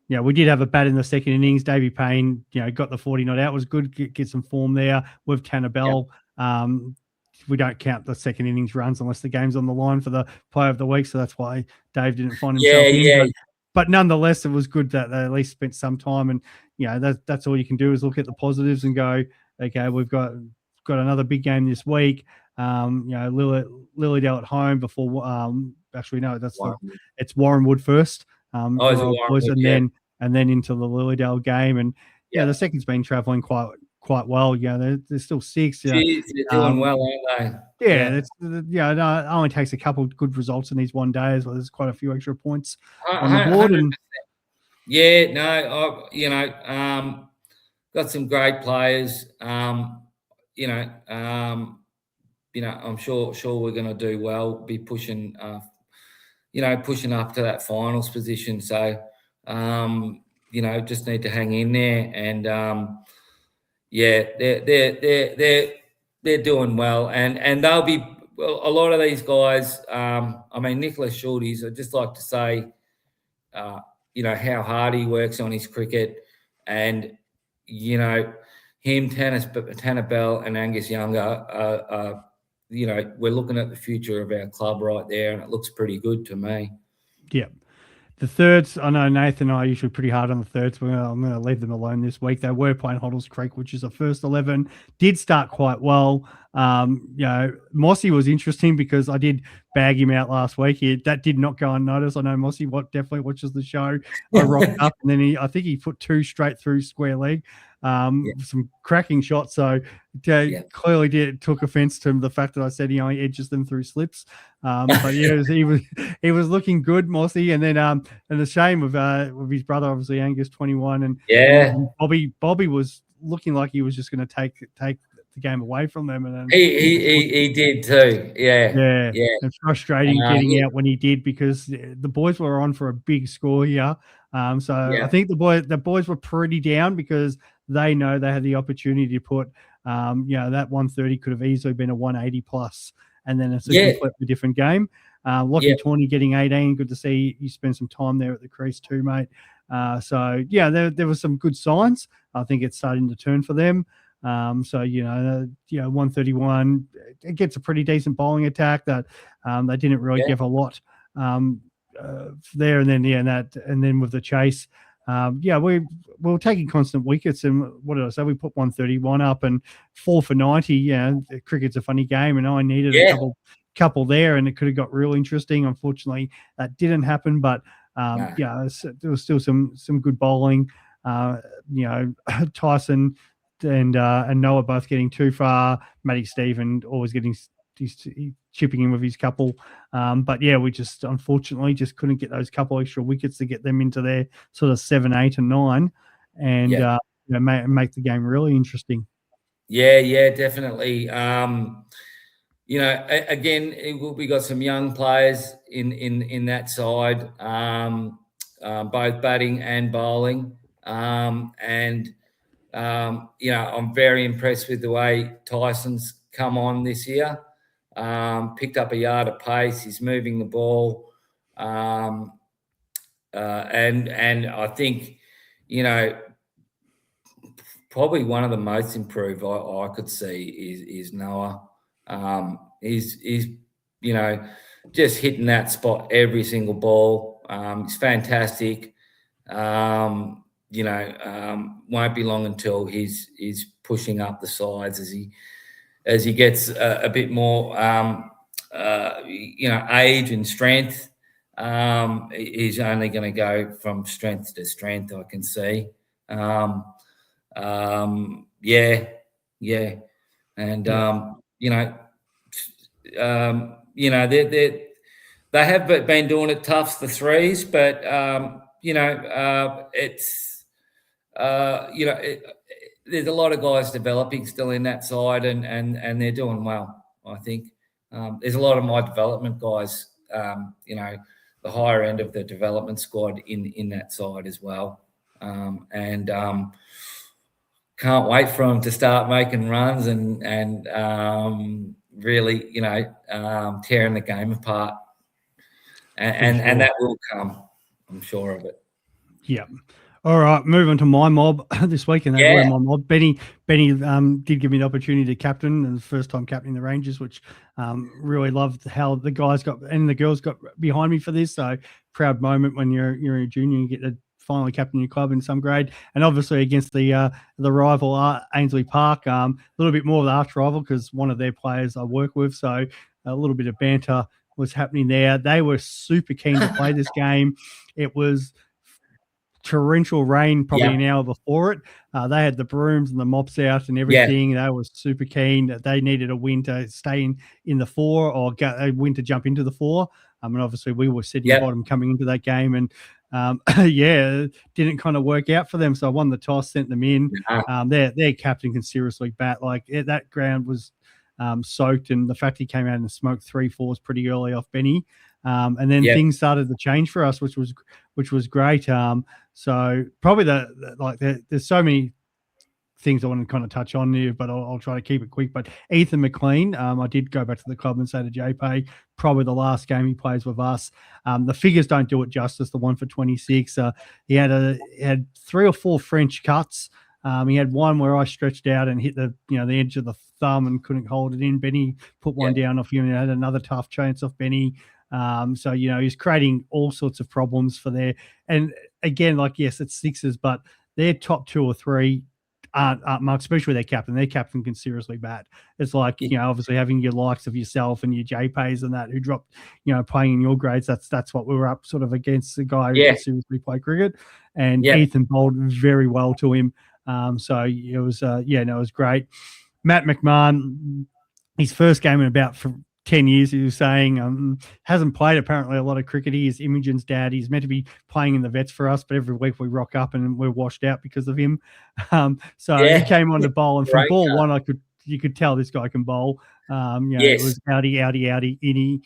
Yeah, we did have a bat in the second innings. Davey Payne, got the 40 not out, was good. Get some form there with Tanner Bell. We don't count the second innings runs unless the game's on the line for the player of the week. So that's why Dave didn't find himself in. But nonetheless, it was good that they at least spent some time. And, that's all you can do is look at the positives and go, okay, we've got another big game this week. Lilydale at home before, actually, no, it's Warrenwood first. And then into the Lilydale game. And, the second's been traveling quite well. They're still 6. They're doing well, aren't they? It only takes a couple of good results in these one day as well. There's quite a few extra points on the board. 100%. Got some great players. I'm sure we're going to do well. Be pushing, pushing up to that finals position. So, just need to hang in there and. They're doing well, and they'll be a lot of these guys. Nicholas Shorties. I'd just like to say, how hard he works on his cricket, and him, Tanner Bell, and Angus Younger. We're looking at the future of our club right there, and it looks pretty good to me. Yeah. The thirds, I know Nathan and I are usually pretty hard on the thirds. I'm going to leave them alone this week. They were playing Hoddles Creek, which is the first 11. Did start quite well. Mossy was interesting because I did bag him out last week. That did not go unnoticed. I know Mossy definitely watches the show. I rocked up, and then I think he put 2 straight through square leg. Some cracking shots. So clearly took offense to the fact that I said he only edges them through slips. But he was looking good, Mossy. And then and the shame of his brother, obviously Angus 21, and Bobby was looking like he was just going to take the game away from them. And he did too. Yeah. It's frustrating getting out when he did because the boys were on for a big score here. I think the boys were pretty down because they know they had the opportunity to put, that 130 could have easily been a 180 plus, and then it's a completely different game. Lockie Tawney getting 18. Good to see you spend some time there at the crease too, mate. There were some good signs. I think it's starting to turn for them. 131, it gets a pretty decent bowling attack that they didn't really give a lot there, and then with the chase. We were taking constant wickets, and what did I say? We put 131 up and 4 for 90. Cricket's a funny game, and I needed a couple there, and it could have got real interesting. Unfortunately, that didn't happen, but there was still some good bowling. Tyson and Noah both getting too far. Matty Stephen always getting he's chipping in with his couple. But yeah, we just unfortunately just couldn't get those couple extra wickets to get them into their sort of 7, 8, and 9, and make the game really interesting. Yeah, definitely. Again, we got some young players in that side, both batting and bowling, I'm very impressed with the way Tyson's come on this year. Picked up a yard of pace. He's moving the ball, and I think, probably one of the most improved I could see is Noah. He's just hitting that spot every single ball. He's fantastic. Won't be long until he's pushing up the sides as he gets a bit more age and strength. He's only going to go from strength to strength, I can see. They have been doing it tough, the threes, but there's a lot of guys developing still in that side, and they're doing well, I think. There's a lot of my development guys, the higher end of the development squad in that side as well. Can't wait for them to start making runs and really, tearing the game apart. And that will come, I'm sure of it. Yeah. All right, moving to my mob this week, and they were my mob. Benny did give me the opportunity to captain, and the first time captaining the Rangers, which really loved how the guys got and the girls got behind me for this. So proud moment when you're a junior, you get to finally captain your club in some grade, and obviously against the rival Ainsley Park, a little bit more of the arch rival because one of their players I work with, so a little bit of banter was happening there. They were super keen to play this game. It was torrential rain probably an hour before it. They had the brooms and the mops out and everything. They were super keen. They needed a win to stay in the 4 or a win to jump into the 4. And obviously we were sitting bottom coming into that game, and it didn't kind of work out for them. So I won the toss, sent them in. Their captain can seriously bat. Like that ground was soaked, and the fact he came out and smoked 3 4s pretty early off Benny. And then things started to change for us, which was great. So probably there's so many things I want to kind of touch on here, but I'll try to keep it quick. But Ethan McLean, I did go back to the club and say to JP, probably the last game he plays with us. The figures don't do it justice. The 1 for 26. He had 3 or 4 French cuts. He had one where I stretched out and hit the edge of the thumb and couldn't hold it in. Benny put one down off him and had another tough chance off Benny. So he's creating all sorts of problems for there. And again, yes, it's sixes, but their top 2 or 3 aren't much, especially their captain. Their captain can seriously bat. It's like, obviously having your likes of yourself and your JPays and that who dropped, playing in your grades. That's what we were up sort of against, the guy who can seriously play cricket. And Ethan bowled very well to him. So it was, it was great. Matt McMahon, his first game in about 10 years, he was saying, hasn't played apparently a lot of cricket. He is Imogen's dad. He's meant to be playing in the vets for us, but every week we rock up and we're washed out because of him. He came on to bowl, and from ball one, you could tell this guy can bowl. It was outy, innie.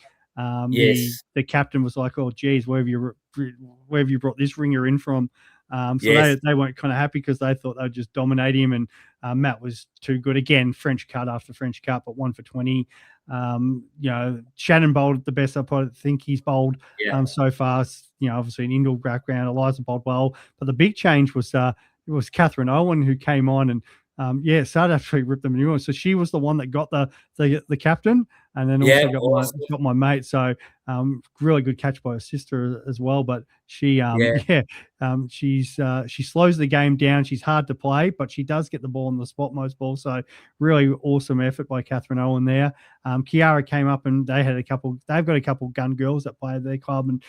The captain was like, "Oh, geez, where have you brought this ringer in from?" They weren't kind of happy because they thought they'd just dominate him, and Matt was too good. Again, French cut after French cut, but 1 for 20. Shannon bowled the best I think he's bowled so far. Obviously an indoor background. Eliza bowled well, but the big change was Catherine Owen, who came on and started actually rip them a new one. So she was the one that got the captain, and then also got my mate. So really good catch by her sister as well. But she she slows the game down. She's hard to play, but she does get the ball on the spot most balls. So really awesome effort by Catherine Owen there. Kiara came up and they've got a couple gun girls that play at their club, and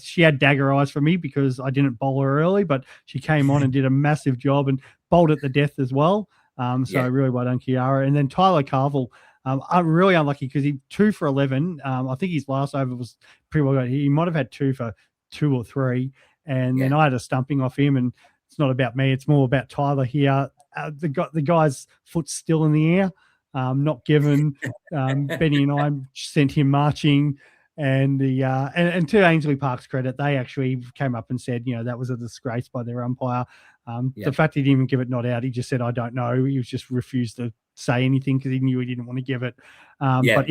she had dagger eyes for me because I didn't bowl her early, but she came on and did a massive job and bowled at the death as well. Really well done, Kiara. And then Tyler Carville, I'm really unlucky because he 2 for 11. I think his last over was pretty well good. He might have had 2 for 2 or 3, and then I had a stumping off him. And it's not about me; it's more about Tyler here. The guy's foot's still in the air, not given. Benny and I sent him marching. And to Ainsley Park's credit, they actually came up and said, that was a disgrace by their umpire. The fact he didn't even give it not out, he just said, I don't know. He just refused to say anything because he knew he didn't want to give it. But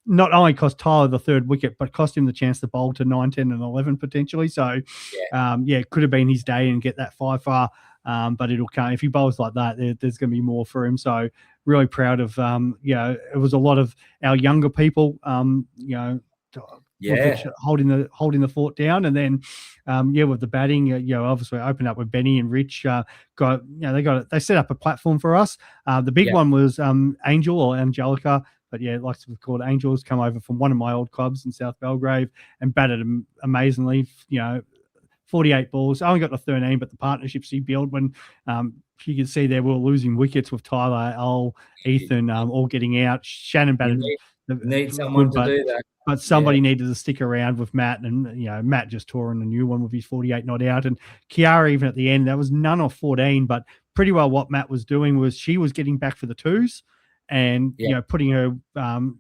not only cost Tyler the third wicket, but cost him the chance to bowl to 9, 10 and 11 potentially. So, it could have been his day and get that 5 far. But it'll come if he bowls like that. There's going to be more for him. So really proud of it was a lot of our younger people. Holding the fort down, and then with the batting, obviously opened up with Benny and Rich. They set up a platform for us. The big one was Angel or Angelica. But it likes to be called Angels, come over from one of my old clubs in South Belgrave and batted amazingly. 48 balls. I only got to 13, but the partnerships he built when you can see there we were losing wickets with Tyler, Ethan, all getting out. Shannon batted. Need someone to do that. But somebody needed to stick around with Matt, and Matt just tore on a new one with his 48 not out. And Kiara, even at the end, that was none of 14, but pretty well what Matt was doing was she was getting back for the twos and putting her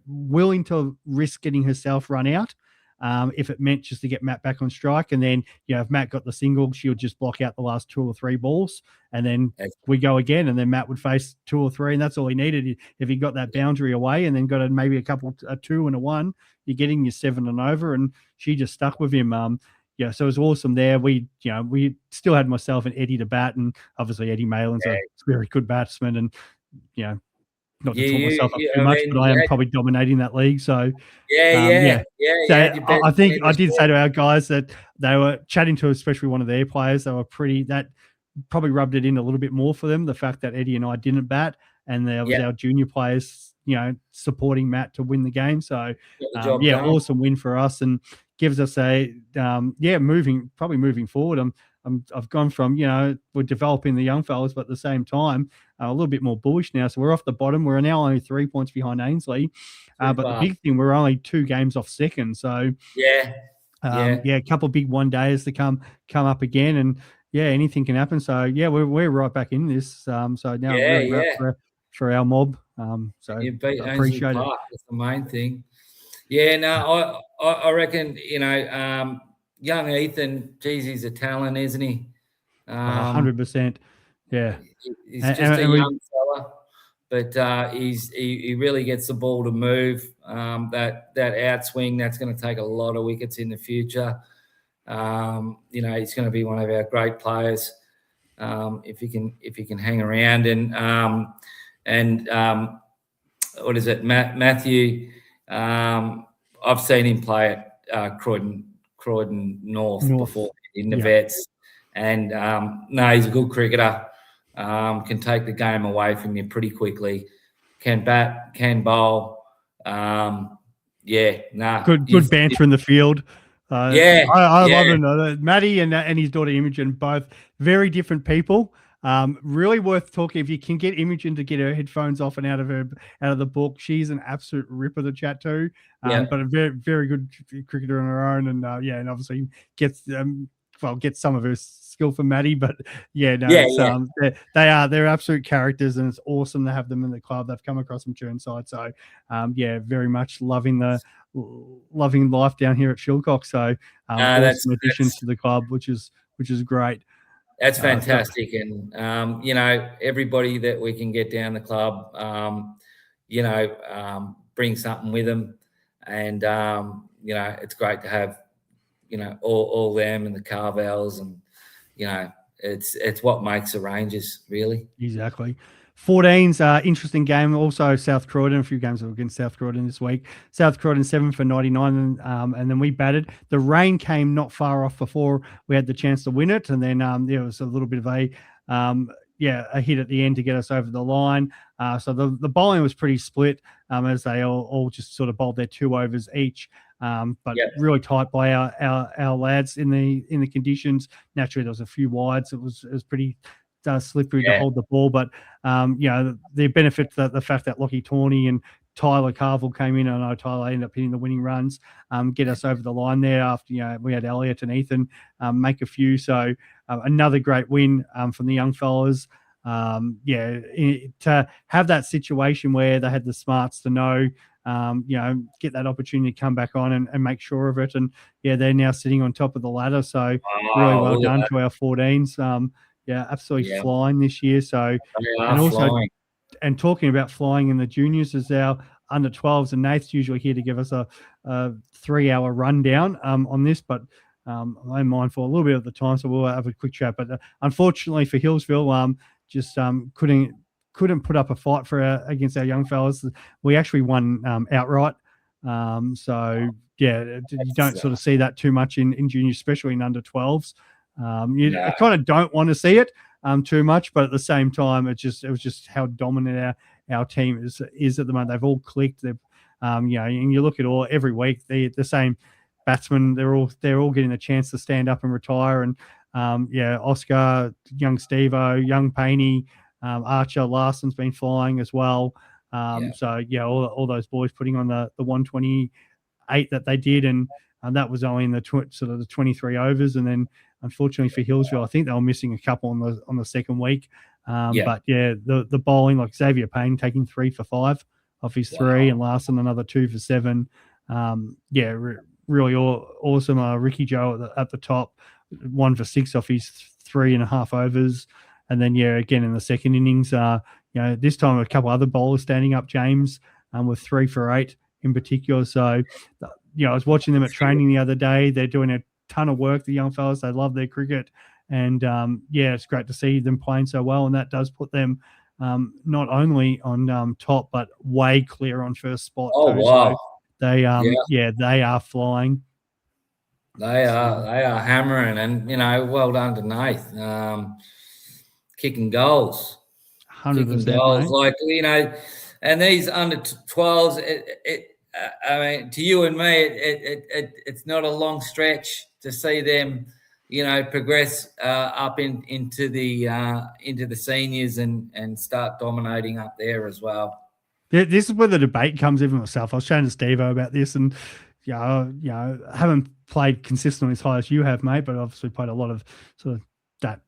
willing to risk getting herself run out. If it meant just to get Matt back on strike. And then, if Matt got the single, she would just block out the last 2 or 3 balls. And then we go again. And then Matt would face 2 or 3. And that's all he needed. If he got that boundary away and then got maybe a 2 and a 1, you're getting your 7 and over. And she just stuck with him. So it was awesome there. We still had myself and Eddie to bat. And obviously Eddie Malin's a very good batsman. And, not to talk myself up too much, but I am probably dominating that league. So, So I think I did say to our guys that they were chatting to, especially one of their players, that probably rubbed it in a little bit more for them. The fact that Eddie and I didn't bat, and there was our junior players, supporting Matt to win the game. So, awesome win for us, and gives us moving forward. I've gone from, we're developing the young fellas, but at the same time, a little bit more bullish now. So we're off the bottom. We're now only 3 points behind Ainsley. But the big thing, we're only 2 games off second. So a couple of big one days to come up again, and anything can happen. So we're right back in this. So now really for our mob. So you beat I appreciate it. That's the main thing. Yeah, no, I reckon young Ethan, geez, he's a talent, isn't he? 100%. Yeah, he's just a young fella, but he really gets the ball to move. That outswing, that's going to take a lot of wickets in the future. He's going to be one of our great players if he can hang around. And what is it, Matthew? I've seen him play at Croydon North before in the vets, and he's a good cricketer. Can take the game away from you pretty quickly. Can bat, can bowl. Good banter in the field. I love it. Maddie and his daughter Imogen, both very different people. Really worth talking. If you can get Imogen to get her headphones off and out of the book, she's an absolute ripper to chat to. But a very, very good cricketer on her own, and and obviously gets some of her skill from Maddie. But they're absolute characters, and it's awesome to have them in the club. They've come across from Churnside, so very much loving life down here at Silcock. So awesome additions to the club, which is great. That's fantastic. And, everybody that we can get down the club, bring something with them. And, it's great to have, all them and the Carvels, and, it's what makes the Rangers, really. Exactly. 14's interesting game. Also, South Croydon, a few games against South Croydon this week. South Croydon 7 for 99, and then we batted. The rain came not far off before we had the chance to win it, and then there was a little bit of a hit at the end to get us over the line. So the bowling was pretty split as they all just sort of bowled their 2 overs each. But really tight by our lads in the conditions. Naturally, there was a few wides. It was pretty slippery to hold the ball. But the benefit that the fact that Lockie Tawney and Tyler Carville came in, and I know Tyler ended up hitting the winning runs, get us over the line there after, we had Elliot and Ethan make a few. So another great win from the young fellas. To have that situation where they had the smarts to know, get that opportunity to come back on and make sure of it. And they're now sitting on top of the ladder. So really well done to our 14s. Absolutely flying this year. So, and also flying. And talking about flying in the juniors, is our under 12s, and Nath's usually here to give us a 3-hour rundown on this, but I'm mindful a little bit of the time, so we'll have a quick chat. But unfortunately for Hillsville, just couldn't put up a fight against our young fellas. We actually won outright. You don't sort of see that too much in juniors, especially in under 12s. I kind of don't want to see it too much, but at the same time, it was just how dominant our team is at the moment. They've all clicked. They've and you look at every week, the same batsmen, they're all getting a chance to stand up and retire. And Oscar, young Stevo, young Paney, Archer, Larson's been flying as well. All those boys putting on the 128 that they did, and that was only in the sort of the 23 overs. And then unfortunately for Hillsville, I think they were missing a couple on the second week. But the bowling, like Xavier Payne taking 3 for 5 off his 3, and Larson another 2 for 7. Really awesome. Ricky Joe at the top, 1 for 6 off his 3.5 overs. And then, again, in the second innings, this time a couple other bowlers standing up, James, with 3 for 8 in particular. So, I was watching them at training the other day. They're doing a ton of work, the young fellas. They love their cricket. And, it's great to see them playing so well. And that does put them not only on top, but way clear on first spot. Oh, too. wow. So they are flying. They are hammering, and well done to Nath, kicking goals, 100%, goals, mate. And these under 12s. I mean, to you and me, it's not a long stretch to see them, progress up into the seniors and start dominating up there as well. This is where the debate comes. Even myself, I was chatting to Steve-O about this, and I haven't played consistently as high as you have, mate, but obviously played a lot of sort of that,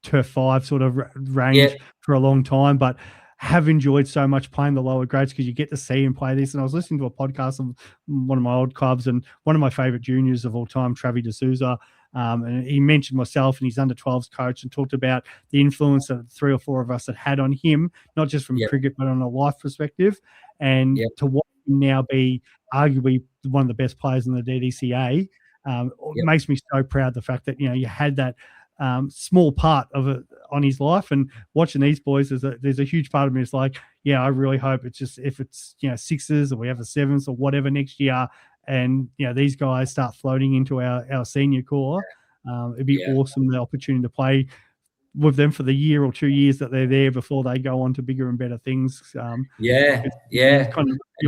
turf 5 sort of range for a long time, but have enjoyed so much playing the lower grades because you get to see him play this. And I was listening to a podcast of one of my old clubs, and one of my favorite juniors of all time, Travis D'Souza, and he mentioned myself and his under 12s coach, and talked about the influence that 3 or 4 of us had on him, not just from cricket, but on a life perspective. And to watch him now be arguably one of the best players in the DDCA makes me so proud. The fact that, you had that small part of it on his life, and watching these boys, there's a huge part of me is like, I really hope it's just, if it's 6s or we have a 7s or whatever next year, and these guys start floating into our senior core, it'd be awesome, the opportunity to play with them for the year or 2 years that they're there before they go on to bigger and better things. You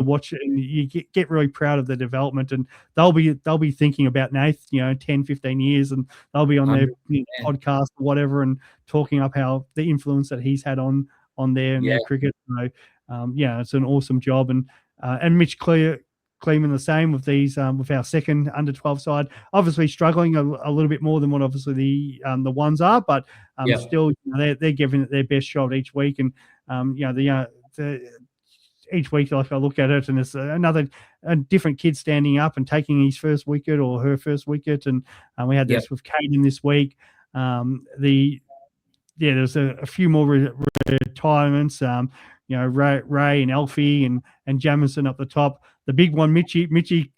watch it and you get really proud of the development, and they'll be thinking about Nath, 10, 15 years, and they'll be on their podcast or whatever, and talking up how the influence that he's had on their cricket. So, it's an awesome job. And Mitch Kleeman the same with these with our second under 12 side, obviously struggling a little bit more than what obviously the ones are, but still they're giving it their best shot each week. And each week, like, I look at it, and it's a different kid standing up and taking his first wicket or her first wicket. And we had this with Caden this week. There's a few more retirements. Ray and Alfie and Jamison up the top. The big one, Mitchie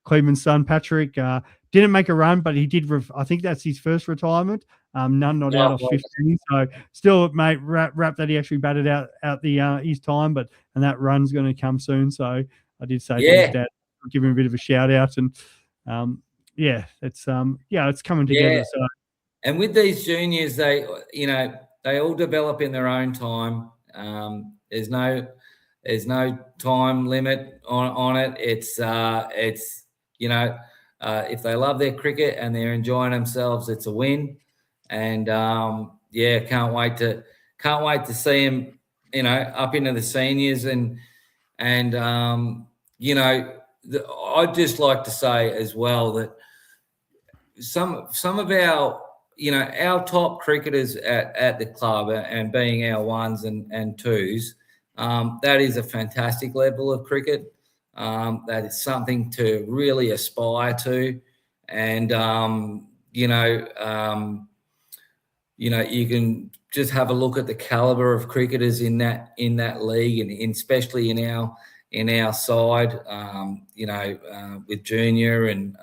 Cleveland's son, Patrick, didn't make a run, but he did. I think that's his first retirement. None not out of 15. So still, mate, rap that he actually batted out his time, and that run's going to come soon. So I did say to his dad, I'll give him a bit of a shout out, and it's coming together. So, and with these juniors, they all develop in their own time. There's no time limit on it. It's if they love their cricket and they're enjoying themselves, it's a win. And yeah, can't wait to see him, up into the seniors and I'd just like to say as well that some of our our top cricketers at the club and being our ones and twos, that is a fantastic level of cricket. That is something to really aspire to, and you can just have a look at the caliber of cricketers in that league, and especially in our side. With Junior and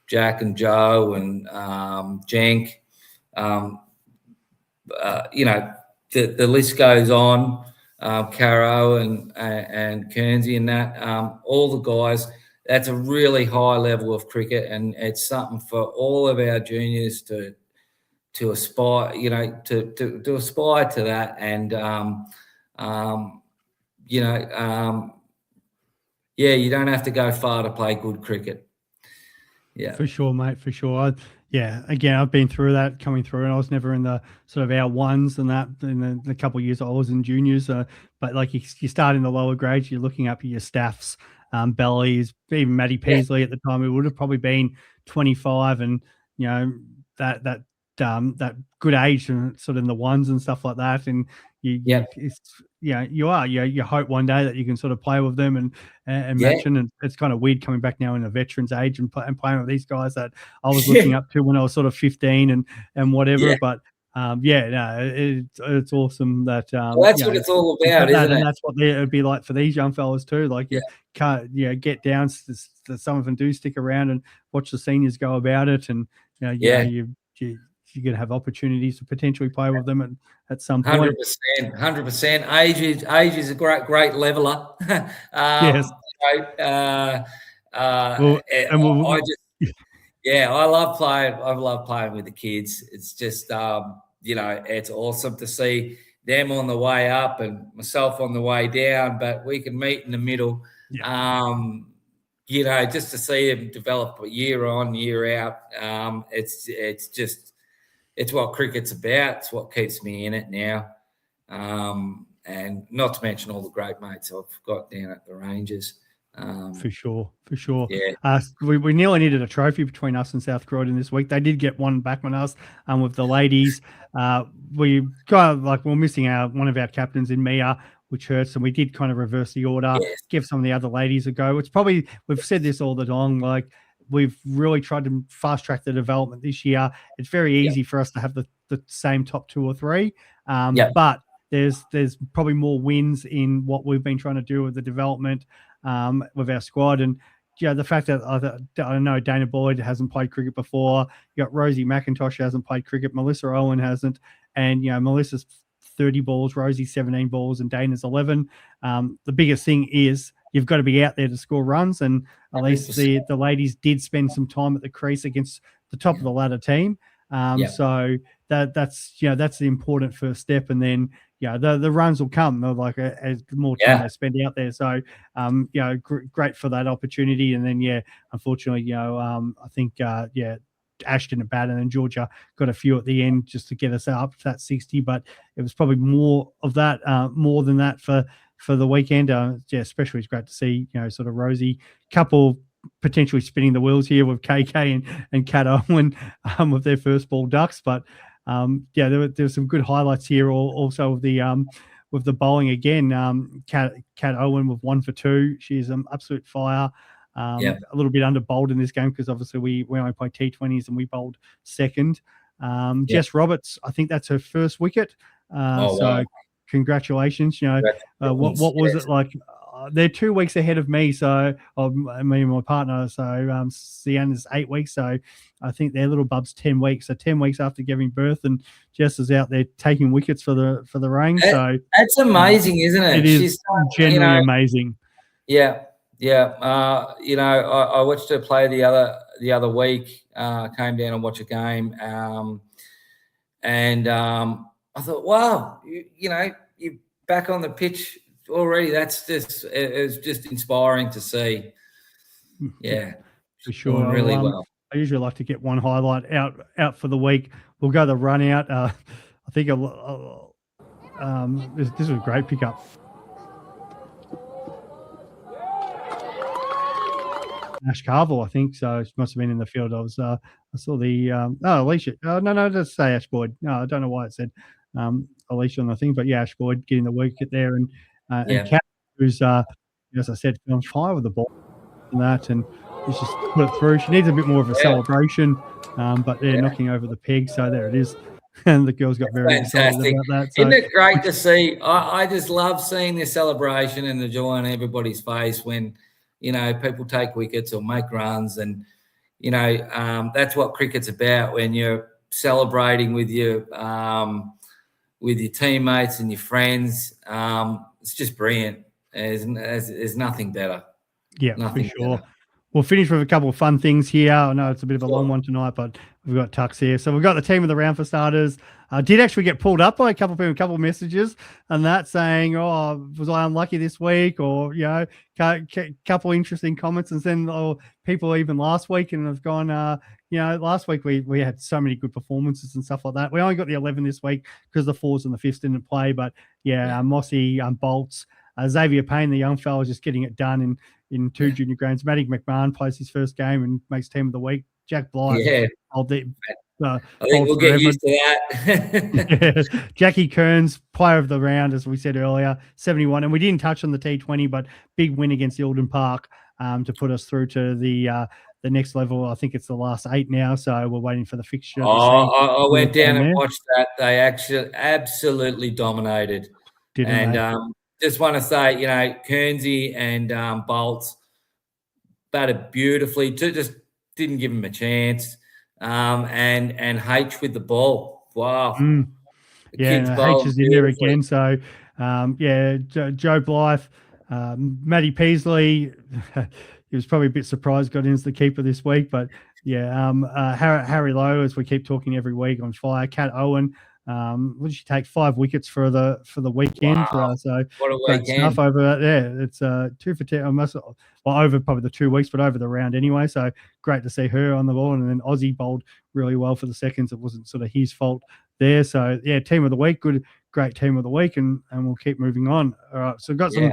Jack and Joe and Jenk. The list goes on. Caro and Kernsey and that, all the guys. That's a really high level of cricket, and it's something for all of our juniors to aspire, to aspire to that, and you don't have to go far to play good cricket. Yeah, for sure, mate. For sure. Again, I've been through that, coming through, and I was never in the sort of our ones and that in the couple of years I was in juniors. But like you start in the lower grades, you're looking up at your staffs, bellies, even Matty Peasley at the time, it would have probably been 25, and that good age and sort of in the ones and stuff like that, and you hope one day that you can sort of play with them and match them. And it's kind of weird coming back now in a veterans age and playing with these guys that I was looking up to when I was sort of 15 and whatever. But it's awesome that that's what it's all about, isn't it? And that's what it would be like for these young fellas too. Like you can't get down. Some of them do stick around and watch the seniors go about it, and you're going to have opportunities to potentially play with them at some point. 100%. Age is a great leveler. Yes. I love playing. I love playing with the kids. It's just, it's awesome to see them on the way up and myself on the way down, but we can meet in the middle. Just to see them develop year on, year out. It's what cricket's about. It's what keeps me in it now. And not to mention all the great mates I've got down at the Rangers. For sure. Yeah. We nearly needed a trophy between us and South Croydon this week. They did get one back on us with the ladies. We we're missing one of our captains in Mia, which hurts, and we did kind of reverse the order, give some of the other ladies a go. It's probably, we've said this all the time, like we've really tried to fast track the development this year. It's very easy for us to have the same top 2 or 3, but there's probably more wins in what we've been trying to do with the development with our squad. And the fact that I know Dana Boyd hasn't played cricket before. You got Rosie McIntosh who hasn't played cricket. Melissa Owen hasn't, and Melissa's 30 balls, Rosie's 17 balls, and Dana's 11. The biggest thing is you've got to be out there to score runs, and at least the ladies did spend some time at the crease against the top of the ladder team. So that's the important first step, and then the runs will come. They're like as the more time they spend out there. So great for that opportunity. And then unfortunately, I think Ashton and Batten and Georgia got a few at the end just to get us up to that 60, but it was probably more of that, more than that for the weekend. Especially it's great to see sort of Rosie couple potentially spinning the wheels here with KK and Kat Owen with their first ball ducks. But there were some good highlights here also with the bowling again. Kat Owen with 1 for 2. She's an absolute fire. A little bit under bowled in this game because obviously we only played T20s and we bowled second. Jess Roberts, I think that's her first wicket. Wow. Congratulations. What was it like? They're 2 weeks ahead of me, so me and my partner. So Sienna's 8 weeks, so I think their little bub's 10 weeks. So 10 weeks after giving birth, and Jess is out there taking wickets for the Range. So that's amazing, isn't it? It is genuinely amazing. Yeah. I watched her play the other week. Came down and watched a game, and I thought, wow, you're back on the pitch already. It was just inspiring to see. Yeah, for sure. really well. I usually like to get one highlight out for the week. We'll go the run out. I think this was a great pickup. Ash Carville, I think so. She must have been in the field. I saw the Alicia. No, just say Ash Boyd. No, I don't know why it said Alicia on the thing, but yeah, Ash Boyd getting the wicket there, and Kat, who's as I said, on fire with the ball and that, and she's just put it through. She needs a bit more of a celebration, but they're knocking over the peg, so there it is. And the girls got very excited about that. So, isn't it great to see? I just love seeing this celebration and the joy on everybody's face when, you know, people take wickets or make runs, and you know that's what cricket's about. When you're celebrating with your teammates and your friends, it's just brilliant. There's nothing better. Yeah, nothing for sure. Better. We'll finish with a couple of fun things here. I know it's a bit of a long one tonight, but we've got Tux here. So we've got the team of the round for starters. Did actually get pulled up by a couple of people, a couple of messages and that saying, oh, was I unlucky this week? Or, you know, couple interesting comments. And then people even last week and have gone, you know, last week we had so many good performances and stuff like that. We only got the 11 this week because the 4s and the 5s didn't play. But, yeah, Mossy, Bolts, Xavier Payne, the young fellow, just getting it done in 2 junior grades. Matty McMahon plays his first game and makes team of the week. Jack Blythe. Yeah. I think we'll get used to that. Yeah. Jackie Kearns, player of the round, as we said earlier, 71. And we didn't touch on the T20, but big win against Eildon Park to put us through to the next level. I think it's the last 8 now, so we're waiting for the fixture. I went down and watched that. They actually absolutely dominated. Just want to say, you know, Kearnsy and Bolts batted beautifully. Just didn't give him a chance. And H with the ball. Wow. H is in there again. So, Joe Blythe, Matty Peasley, he was probably a bit surprised got in as the keeper this week. But, Harry Lowe, as we keep talking every week, on fire. Kat Owen, what did she take? 5 wickets for the weekend. Wow. So what a great weekend. stuff over there. It's 2 for 10. Over probably the 2 weeks, but over the round anyway. So great to see her on the ball. And then Aussie bowled really well for the seconds. It wasn't sort of his fault there. So yeah, team of the week, great team of the week, and we'll keep moving on. All right. So we've got some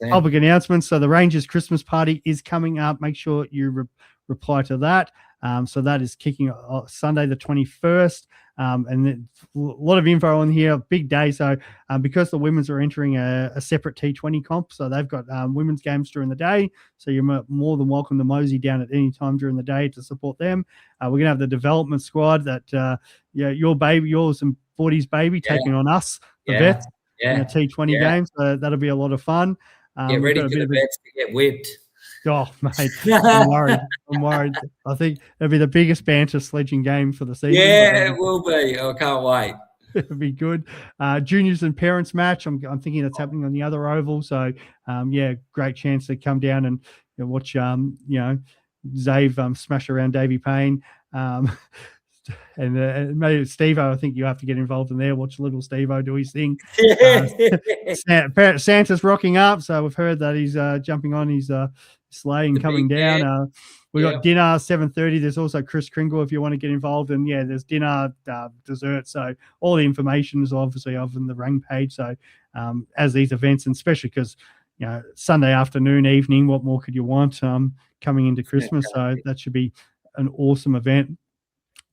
public announcements. So the Rangers Christmas party is coming up. Make sure you reply to that. So that is kicking Sunday the 21st. And a lot of info on here, big day. So because the women's are entering a separate T20 comp, so they've got women's games during the day. So you're more than welcome to mosey down at any time during the day to support them. We're going to have the development squad that, yours and 40's baby taking on us, the vets, in a T20 game. So that'll be a lot of fun. Get ready for the vets to get whipped. Oh, mate, I'm worried. I think it'll be the biggest banter sledging game for the season. Yeah, it will be. I can't wait. It'll be good. Juniors and parents match. I'm thinking that's happening on the other oval. So, great chance to come down and watch, Zave smash around Davey Payne. And maybe Steve-O, I think you have to get involved in there. Watch little Steve-O do his thing. Santa's rocking up. So we've heard that he's jumping on his sleigh and coming down. We got dinner 7:30. There's also Chris Kringle if you want to get involved. And there's dinner, dessert. So all the information is obviously over in the Rang page. So as these events, and especially because Sunday afternoon, evening, what more could you want coming into Christmas? So that should be an awesome event.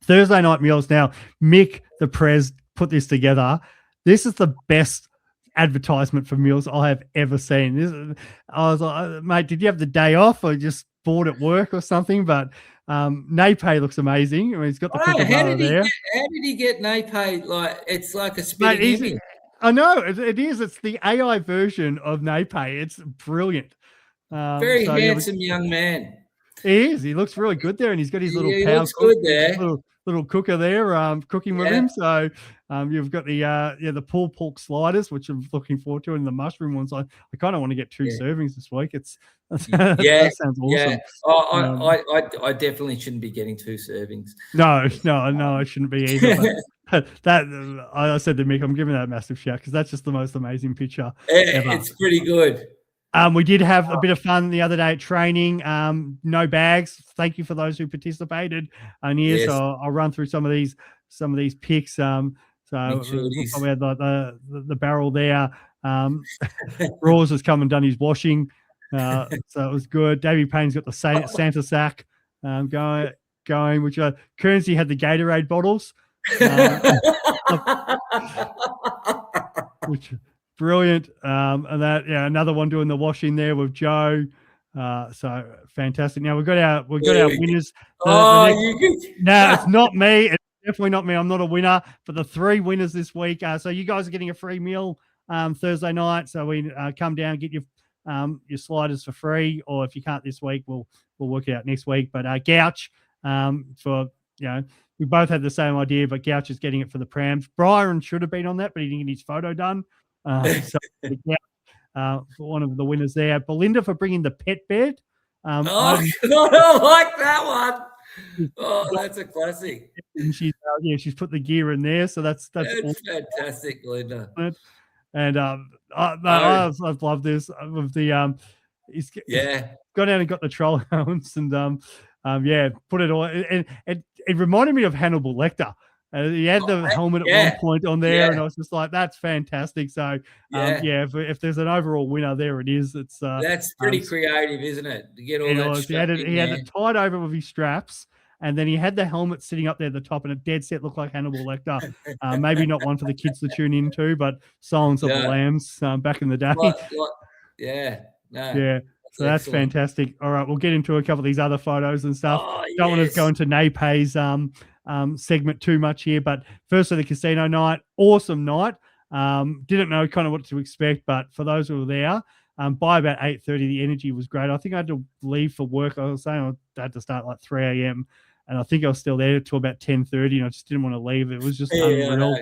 Thursday night meals. Now, Mick, the Prez, put this together. This is the best advertisement for meals I have ever seen. I was like, mate, did you have the day off or just bored at work or something? But Nape looks amazing. I mean, he's got the kookaburra there. How did he get Nape? Like, it's like a spitting image. I know, it is. It's the AI version of Nape. It's brilliant. Very handsome young man. He is. He looks really good there, and he's got his little power good there. Little cooker there, cooking with him. So you've got the pulled pork sliders, which I'm looking forward to, and the mushroom ones. I kind of want to get 2 servings this week. That sounds awesome. Yeah. I definitely shouldn't be getting 2 servings. No, I shouldn't be either. But I said to Mick, I'm giving that a massive shout because that's just the most amazing picture ever. It's pretty good. We did have a bit of fun the other day at training. No bags. Thank you for those who participated on here. Yes. So I'll run through some of these picks. So we'll probably have the barrel there. Rawls has come and done his washing. So it was good. Davey Payne's got the Santa sack going, which Kernsey had the Gatorade bottles. Which brilliant. And that, another one doing the washing there with Joe. So fantastic. Now we've got our winners. No, it's not me. It's definitely not me. I'm not a winner. But the 3 winners this week. So you guys are getting a free meal Thursday night. So we come down, get your sliders for free, or if you can't this week, we'll work it out next week. But Gouch, for we both had the same idea, but Gouch is getting it for the prams. Brian should have been on that, but he didn't get his photo done. So for one of the winners there. Belinda for bringing the pet bed. I like that one. Oh, that's a classic. And she's put the gear in there, so that's awesome. Fantastic, Belinda. And I've loved this with the he's gone out and got the troll hounds and put it all. And it reminded me of Hannibal Lecter. He had the helmet at one point on there, and I was just like, "That's fantastic." So, if there's an overall winner, there it is. It's that's pretty creative, isn't it? To get all that. He had it tied over with his straps, and then he had the helmet sitting up there at the top, and a dead set looked like Hannibal Lecter. Maybe not one for the kids to tune into, but Silence of the Lambs back in the day. So that's fantastic. All right, we'll get into a couple of these other photos and stuff. Don't want to go into Napay's segment too much here, but firstly, the casino night, awesome night. Didn't know kind of what to expect, but for those who were there, by about 8:30, the energy was great. I think I had to leave for work. I was saying I had to start like 3 a.m. and I think I was still there till about 10:30, and I just didn't want to leave. It was just unreal.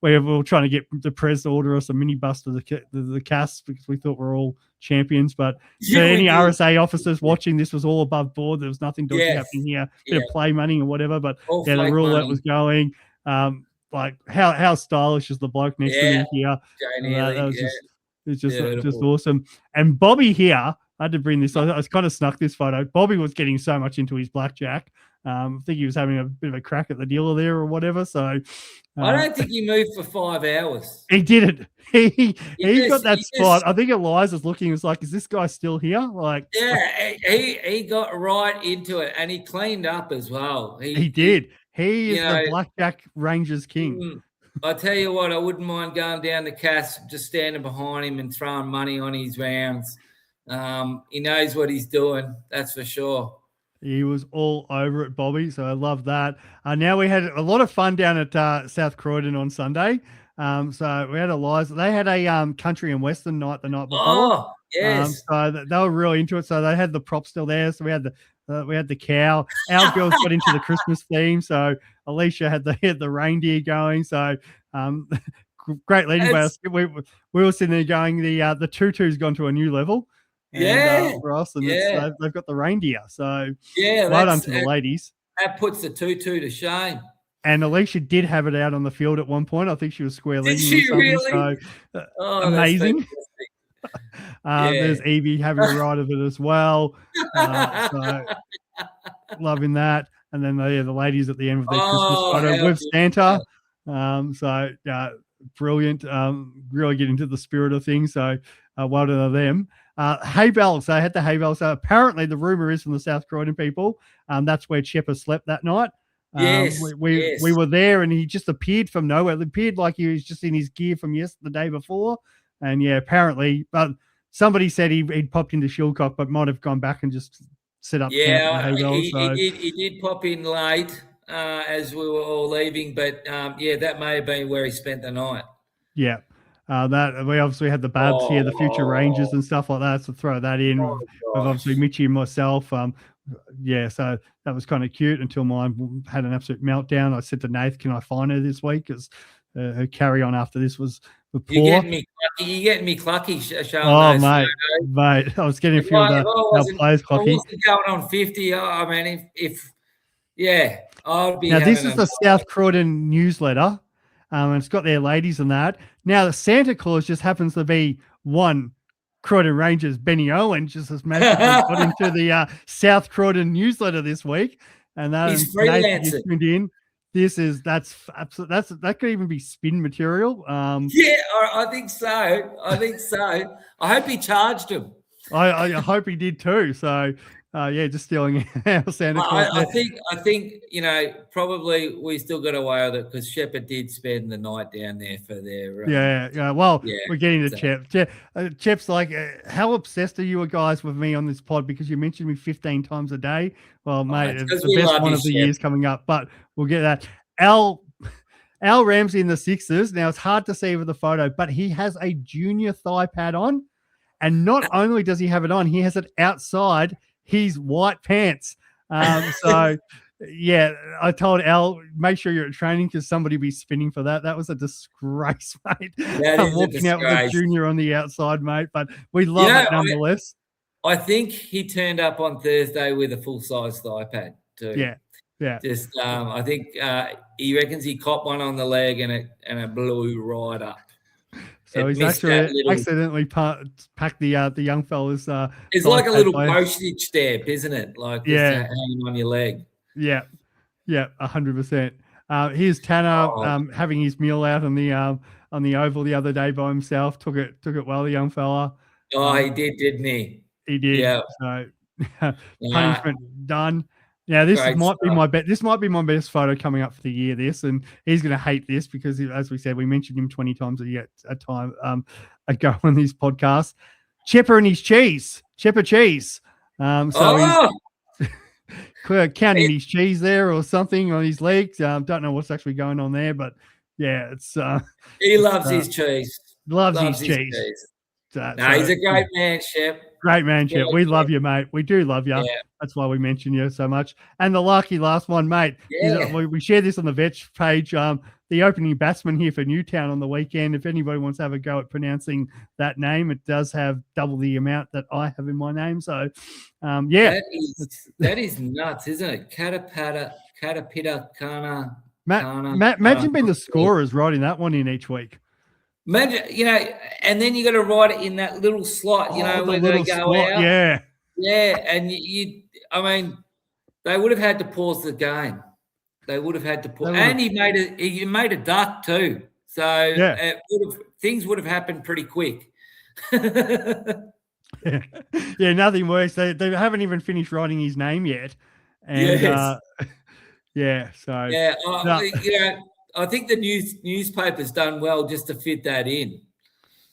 We were trying to get the press to order us a minibus to the cast because we thought we were all champions. But for any RSA officers watching, this was all above board. There was nothing dodgy happening here. Bit of play money or whatever, but the rule that was going. Like how stylish is the bloke next to me here? That was just awesome. And Bobby here, I had to bring this. I kind of snuck this photo. Bobby was getting so much into his blackjack. I think he was having a bit of a crack at the dealer there or whatever. So I don't think he moved for 5 hours. He didn't. He got that spot. I think Eliza's looking. It's like, is this guy still here? Like, he got right into it, and he cleaned up as well. He did. He is the blackjack Rangers king. I tell you what, I wouldn't mind going down to Cass, just standing behind him and throwing money on his rounds. He knows what he's doing. That's for sure. He was all over it, Bobby. So I love that. Now we had a lot of fun down at South Croydon on Sunday. So we had Eliza. They had a country and western night the night before. Oh, yes. So they were really into it. So they had the props still there. So we had the cow. Our girls got into the Christmas theme. So Alicia had the reindeer going. So great leading by us. We were sitting there going, the tutu's gone to a new level. For us, and they've got the reindeer. So well done to the ladies. That puts the tutu to shame. And Alicia did have it out on the field at one point. I think she was square legging. Did she really? So, amazing. There's Evie having a ride of it as well. So loving that. And then the ladies at the end of their Christmas photo with Santa. Brilliant. Really get into the spirit of things. So well done to them. Hay bells. They had the hay bells. So apparently the rumor is from the South Croydon people. That's where Chepper slept that night. We were there, and he just appeared from nowhere. It appeared like he was just in his gear from the day before. And apparently, but somebody said he'd popped into Silcock, but might have gone back and just set up. He did pop in late as we were all leaving, but that may have been where he spent the night. Yeah. That we obviously had the Babs here, the future Rangers and stuff like that. So throw that in with obviously Mitchie and myself. So that was kind of cute until mine had an absolute meltdown. I said to Nath, "Can I find her this week?" Because her carry on after this was poor. You're getting me clucky. Oh, mate, I was getting a few of our players clucky. I wasn't going on 50. I mean, I would be. Now this is the South Croydon newsletter. And it's got their ladies and that. Now, the Santa Claus just happens to be one Croydon Rangers Benny Owen just has magically got into the South Croydon newsletter this week, and He's Nathan, you freelancing. tuned in. That's absolutely that could even be spin material. Yeah, I think so. I hope he charged him. I hope he did too. So yeah, just stealing our Santa Claus. I think probably we still got away with it because Shepherd did spend the night down there for their yeah. Well, we're getting to Chep. Chep's like, how obsessed are you guys with me on this pod because you mentioned me 15 times a day? Well, mate, it's the best one of the years coming up, but we'll get that. Al Ramsey in the Sixers. Now it's hard to see with the photo, but he has a junior thigh pad on, and not only does he have it on, he has it outside his white pants. So yeah, I told Al, make sure you're at training because somebody will be spinning for that. That was a disgrace, mate. Walking out with a junior on the outside, mate. But we love it nonetheless. I think he turned up on Thursday with a full-size thigh pad too. Yeah. Just I think he reckons he copped one on the leg and it blew right up. So he's actually accidentally packed the young fellas. It's like a little postage stamp, isn't it? Like hanging on your leg. Yeah, 100%. Here's Tanner having his meal out on the oval the other day by himself. Took it well, the young fella. Oh, he did, didn't he? He did. Yeah. So punishment done. Yeah, this might be my best photo coming up for the year. And he's going to hate this because, as we said, we mentioned him 20 times a time ago on these podcasts. Chipper and his cheese, Chipper cheese. He's counting his cheese there or something on his legs. Don't know what's actually going on there, but yeah, it's he loves his cheese. Loves his cheese. He's a great man, Shep. Great man, Shep. We love you, mate. We do love you. Yeah. That's why we mention you so much. And the lucky last one, mate. Yeah. We share this on the Vetch page. The opening batsman here for Newtown on the weekend. If anybody wants to have a go at pronouncing that name, it does have double the amount that I have in my name. So, yeah. That is nuts, isn't it? Katapita, Kana. Imagine being the scorers writing that one in each week. Imagine, and then you got to write it in that little slot, where they go out. Yeah. Yeah, and they would have had to pause the game. They would have had to pause. And he made a duck too. So things would have happened pretty quick. Yeah, nothing worse. They haven't even finished writing his name yet. And I think the newspaper's done well just to fit that in.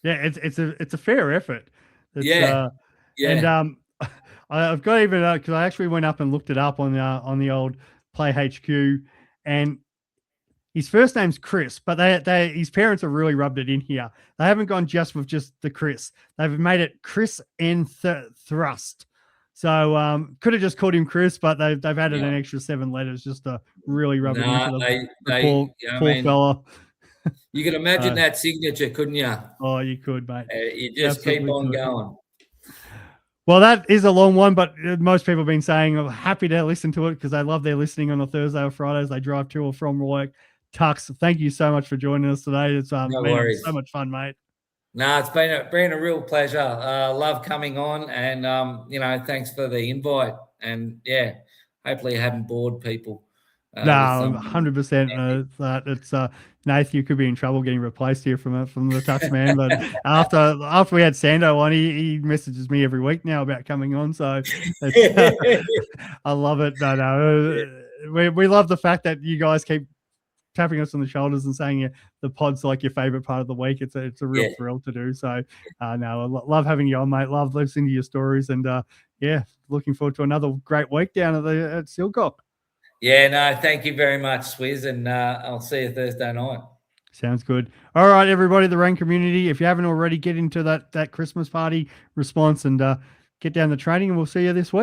Yeah, it's a fair effort. And I've got even because I actually went up and looked it up on the old Play HQ, and his first name's Chris, but his parents have really rubbed it in here. They haven't gone just with just the Chris. They've made it Chris N. Thrust. So could have just called him Chris, but they've added an extra 7 letters just to really rub it into the poor fella. You can imagine that signature, couldn't you? Oh, you could, mate. You just absolutely keep on going. Well, that is a long one, but most people have been saying I'm happy to listen to it because they love their listening on a Thursday or Fridays. They drive to or from work. Tux, thank you so much for joining us today. It's no worries. So much fun, mate. No, it's been a real pleasure. Love coming on, and thanks for the invite. And hopefully you haven't bored people. No, 100%. It's Nath, you could be in trouble getting replaced here from the Tux man. But after we had Sando on, he messages me every week now about coming on. So I love it. We love the fact that you guys keep tapping us on the shoulders and saying the pod's like your favorite part of the week. It's a real thrill to do. So I love having you on, mate. Love listening to your stories, and looking forward to another great week down at Silcock. Yeah, no, thank you very much, Swiz, and I'll see you Thursday night. Sounds good. All right, everybody, the Rain community, if you haven't already, get into that Christmas party response and get down the training, and we'll see you this week.